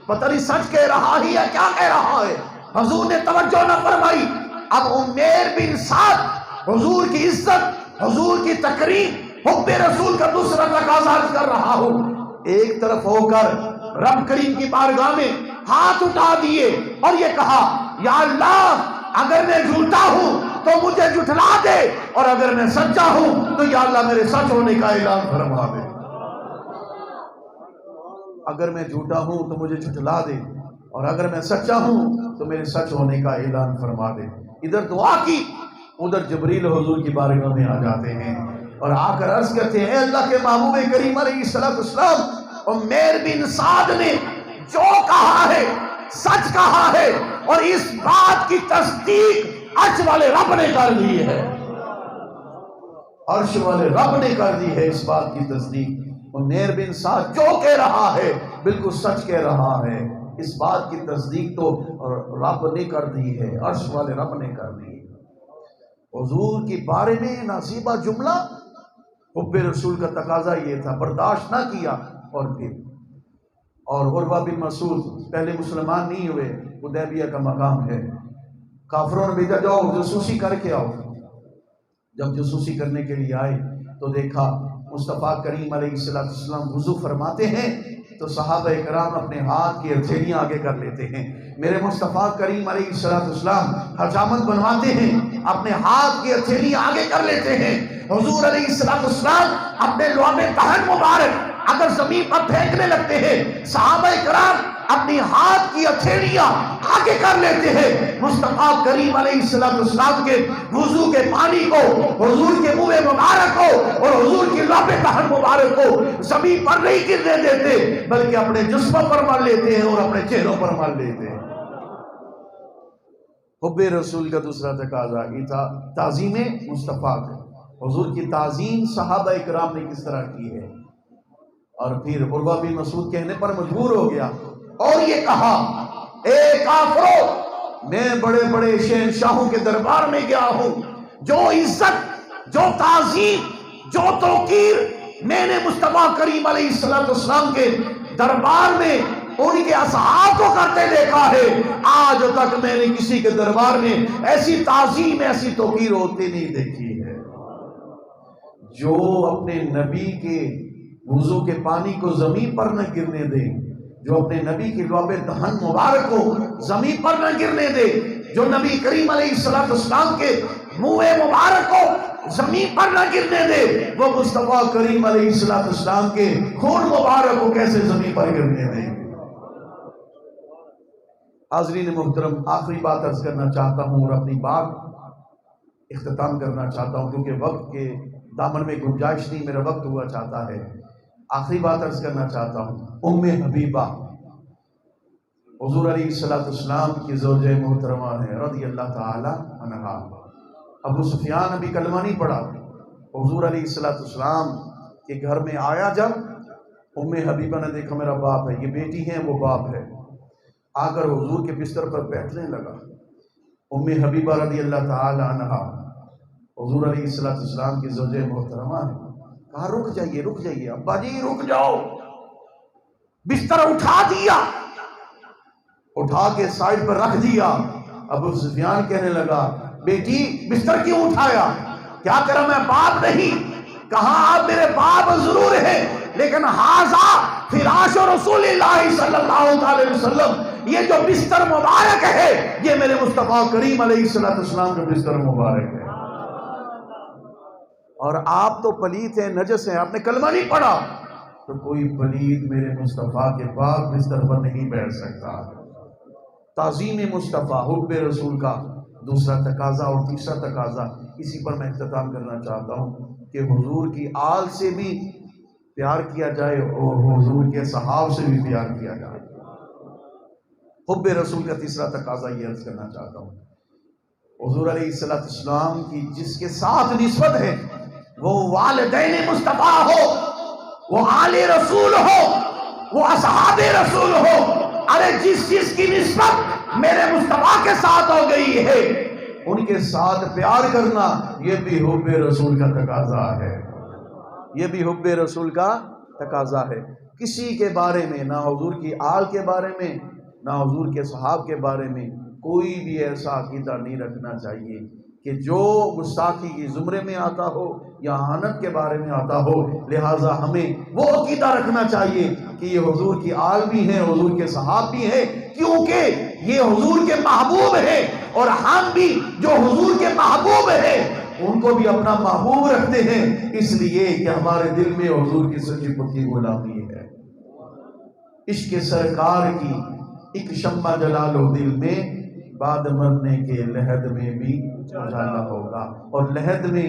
پتہ نہیں سچ کہہ رہا ہی یا کیا کہہ رہا ہے۔ حضور نے توجہ نہ فرمائی۔ اب عمیر بن سعد حضور کی عزت، حضور کی تقریم، حب رسول کا دوسرا تقاضا کر رہا ہوں، ایک طرف ہو کر رب کریم کی بارگاہ میں ہاتھ اٹھا دیے اور یہ کہا، یا اللہ اگر میں جھوٹا ہوں تو مجھے جھٹلا دے، اور اگر میں سچا ہوں تو یا اللہ میرے سچ ہونے کا اعلان فرما دے، اگر میں جھوٹا ہوں تو مجھے جھٹلا دے، اور اگر میں سچا ہوں تو میرے سچ ہونے کا اعلان فرما دے۔ ادھر دعا کی، ادھر جبریل حضور کی بارگاہ میں آ جاتے ہیں اور آ کر عرض کرتے ہیں، اللہ کے محبوب کریم علیہ السلام، عمیر بن سعد نے جو کہا ہے سچ کہا ہے، اور اس بات کی تصدیق عرش والے رب نے کر دی ہے، عرش والے رب نے کر دی ہے اس بات کی تصدیق۔ عمیر بن سعد جو کہہ رہا ہے بالکل سچ کہہ رہا ہے، اس بات کی تصدیق تو رب نے کر دی ہے، عرش والے رب نے کر دی ہے۔ حضور کے بارے میں نازیبا جملہ، حب رسول کا تقاضا یہ تھا، برداشت نہ کیا، اور عروہ بن مسعود پہلے مسلمان نہیں ہوئے، حدیبیہ کا مقام ہے، کافروں نے بھیجا جاؤ جاسوسی کر کے آؤ، جب جاسوسی کرنے کے لیے آئے تو دیکھا مصطفیٰ کریم علیہ السلام وضو فرماتے ہیں تو صحابہ کرام اپنے ہاتھ کی ہتھیلیاں آگے کر لیتے ہیں، میرے مصطفیٰ کریم علیہ السلام حجامت بنواتے ہیں، اپنے ہاتھ کی ہتھیلیاں آگے کر لیتے ہیں، حضور علیہ السلام اپنے لعاب طہر مبارک اگر زمین پر پھینکنے لگتے ہیں، صحابہ کرام اپنی ہاتھ کی ہتھیلیاں آگے کر لیتے ہیں، مصطفیٰ کریم علیہ السلام کے وضو کے پانی کو، حضور کے منہ مبارک کو اور حضور کی لعاب طہر مبارک کو زمین پر نہیں گرنے دیتے، بلکہ اپنے جسموں پر مل لیتے ہیں اور اپنے چہروں پر مل لیتے ہیں۔ حب رسول کا دوسرا تقاضا تعظیم مصطفیٰ کا، حضور کی تعظیم صحابہ اکرام نے کس طرح کی ہے۔ اور پھر عروہ بن مسعود کہنے پر مجبور ہو گیا اور یہ کہا، اے کافرو، میں بڑے بڑے شہنشاہوں کے دربار میں گیا ہوں، جو عزت، جو تعظیم، جو توقیر میں نے مصطفیٰ کریم علیہ السلام کے دربار میں ان کے اصحاب کو کرتے دیکھا ہے، آج تک میں نے کسی کے دربار میں ایسی تعظیم، ایسی توقیر ہوتے نہیں دیکھی ہے۔ جو اپنے نبی کے وضو کے پانی کو زمین پر نہ گرنے دے، جو اپنے نبی کے لعاب دہن مبارک کو زمین پر نہ گرنے دے، جو نبی کریم علیہ السلام کے منہ مبارک کو زمین پر نہ گرنے دے، وہ مصطفیٰ کریم علیہ السلام کے خون مبارک کو کیسے زمین پر گرنے دے۔ حاضرین محترم، آخری بات عرض کرنا چاہتا ہوں اور اپنی بات اختتام کرنا چاہتا ہوں، کیونکہ وقت کے دامن میں گنجائش نہیں، میرا وقت ہوا چاہتا ہے۔ آخری بات عرض کرنا چاہتا ہوں، ام حبیبہ حضور علیہ السلام کی زوجہ محترمہ ہے رضی اللہ تعالی عنہا۔ ابو سفیان ابھی کلمہ نہیں پڑھا، حضور علیہ السلام کے گھر میں آیا جب، ام حبیبہ نے دیکھا میرا باپ ہے، یہ بیٹی ہے وہ باپ ہے، آ کر حضور کے بستر پر بیٹھنے لگا۔ ام حبیبہ رضی اللہ تعالی عنہا حضور علیہ السلام کی زوجہ محترمہ ہے، کہا رک جائیے ابا جی رک جاؤ۔ بستر اٹھا دیا، اٹھا کے سائڈ پر رکھ دیا۔ ابو سفیان کہنے لگا، بیٹی بستر کیوں اٹھایا؟ کیا تیرا میں باپ نہیں؟ کہا آپ میرے باپ ضرور ہیں، لیکن ہاذا فراش رسول اللہ صلی اللہ علیہ وسلم، یہ جو بستر مبارک ہے یہ میرے مصطفیٰ کریم علیہ السلام کا بستر مبارک ہے۔ اور آپ تو پلیت ہیں، نجس ہیں، آپ نے کلمہ نہیں پڑھا، تو کوئی پلیت میرے مصطفیٰ کے پاک بستر پر نہیں بیٹھ سکتا۔ تعظیم مصطفیٰ، حب رسول کا دوسرا تقاضا اور تیسرا تقاضا، اسی پر میں اختتام کرنا چاہتا ہوں کہ حضور کی آل سے بھی پیار کیا جائے اور حضور کے صحاب سے بھی پیار کیا جائے۔ حب رسول کا تیسرا تقاضا یہ عرض کرنا چاہتا ہوں، حضور علیہ السلام کی جس کے ساتھ نسبت ہے، وہ والدین مصطفیٰ ہو، وہ آل رسول ہو، وہ اصحاب رسول ہو، ارے جس چیز کی نسبت میرے مصطفیٰ کے ساتھ ہو گئی ہے ان کے ساتھ پیار کرنا، یہ بھی حب رسول کا تقاضا ہے، یہ بھی حب رسول کا تقاضا ہے۔ کسی کے بارے میں، نہ حضور کی آل کے بارے میں، نہ حضور کے صحاب کے بارے میں کوئی بھی ایسا عقیدہ نہیں رکھنا چاہیے کہ جو گستاخی کی زمرے میں آتا ہو یا اہانت کے بارے میں آتا ہو۔ لہٰذا ہمیں وہ عقیدہ رکھنا چاہیے کہ یہ حضور کی آل بھی ہیں، حضور کے صحاب بھی ہیں، کیونکہ یہ حضور کے محبوب ہیں، اور ہم بھی جو حضور کے محبوب ہیں ان کو بھی اپنا محبوب رکھتے ہیں، اس لیے کہ ہمارے دل میں حضور کی سچی پکی غلامی ہے۔ عشق سرکار کی ایک شمع جلا لو دل میں، بعد مرنے کے لحد میں بھی اجالا ہوگا۔ اور لحد میں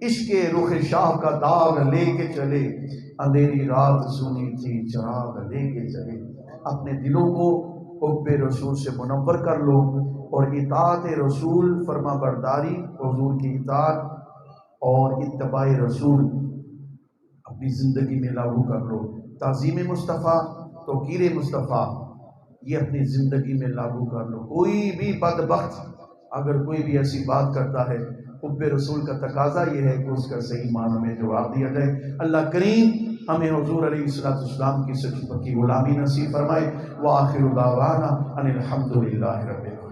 عشق رخ شاہ کا داغ لے کے چلے، اندھیری رات سنی تھی چراغ لے کے چلے۔ اپنے دلوں کو حب رسول سے منور کر لو، اور اطاعت رسول، فرما برداری، حضور کی اطاعت اور اتباع رسول اپنی زندگی میں لاگو کر لو۔ تعظیم مصطفیٰ، توقیر مصطفیٰ، یہ اپنی زندگی میں لاگو کر لو۔ کوئی بھی بدبخت اگر کوئی بھی ایسی بات کرتا ہے، حب رسول کا تقاضا یہ ہے کہ اس کا صحیح معنی میں جواب دیا جائے۔ اللہ کریم ہمیں حضور علیہ السلام کی سچی پکی غلامی نصیب فرمائے۔ وآخر دعوانا ان الحمد للہ رب العالمین۔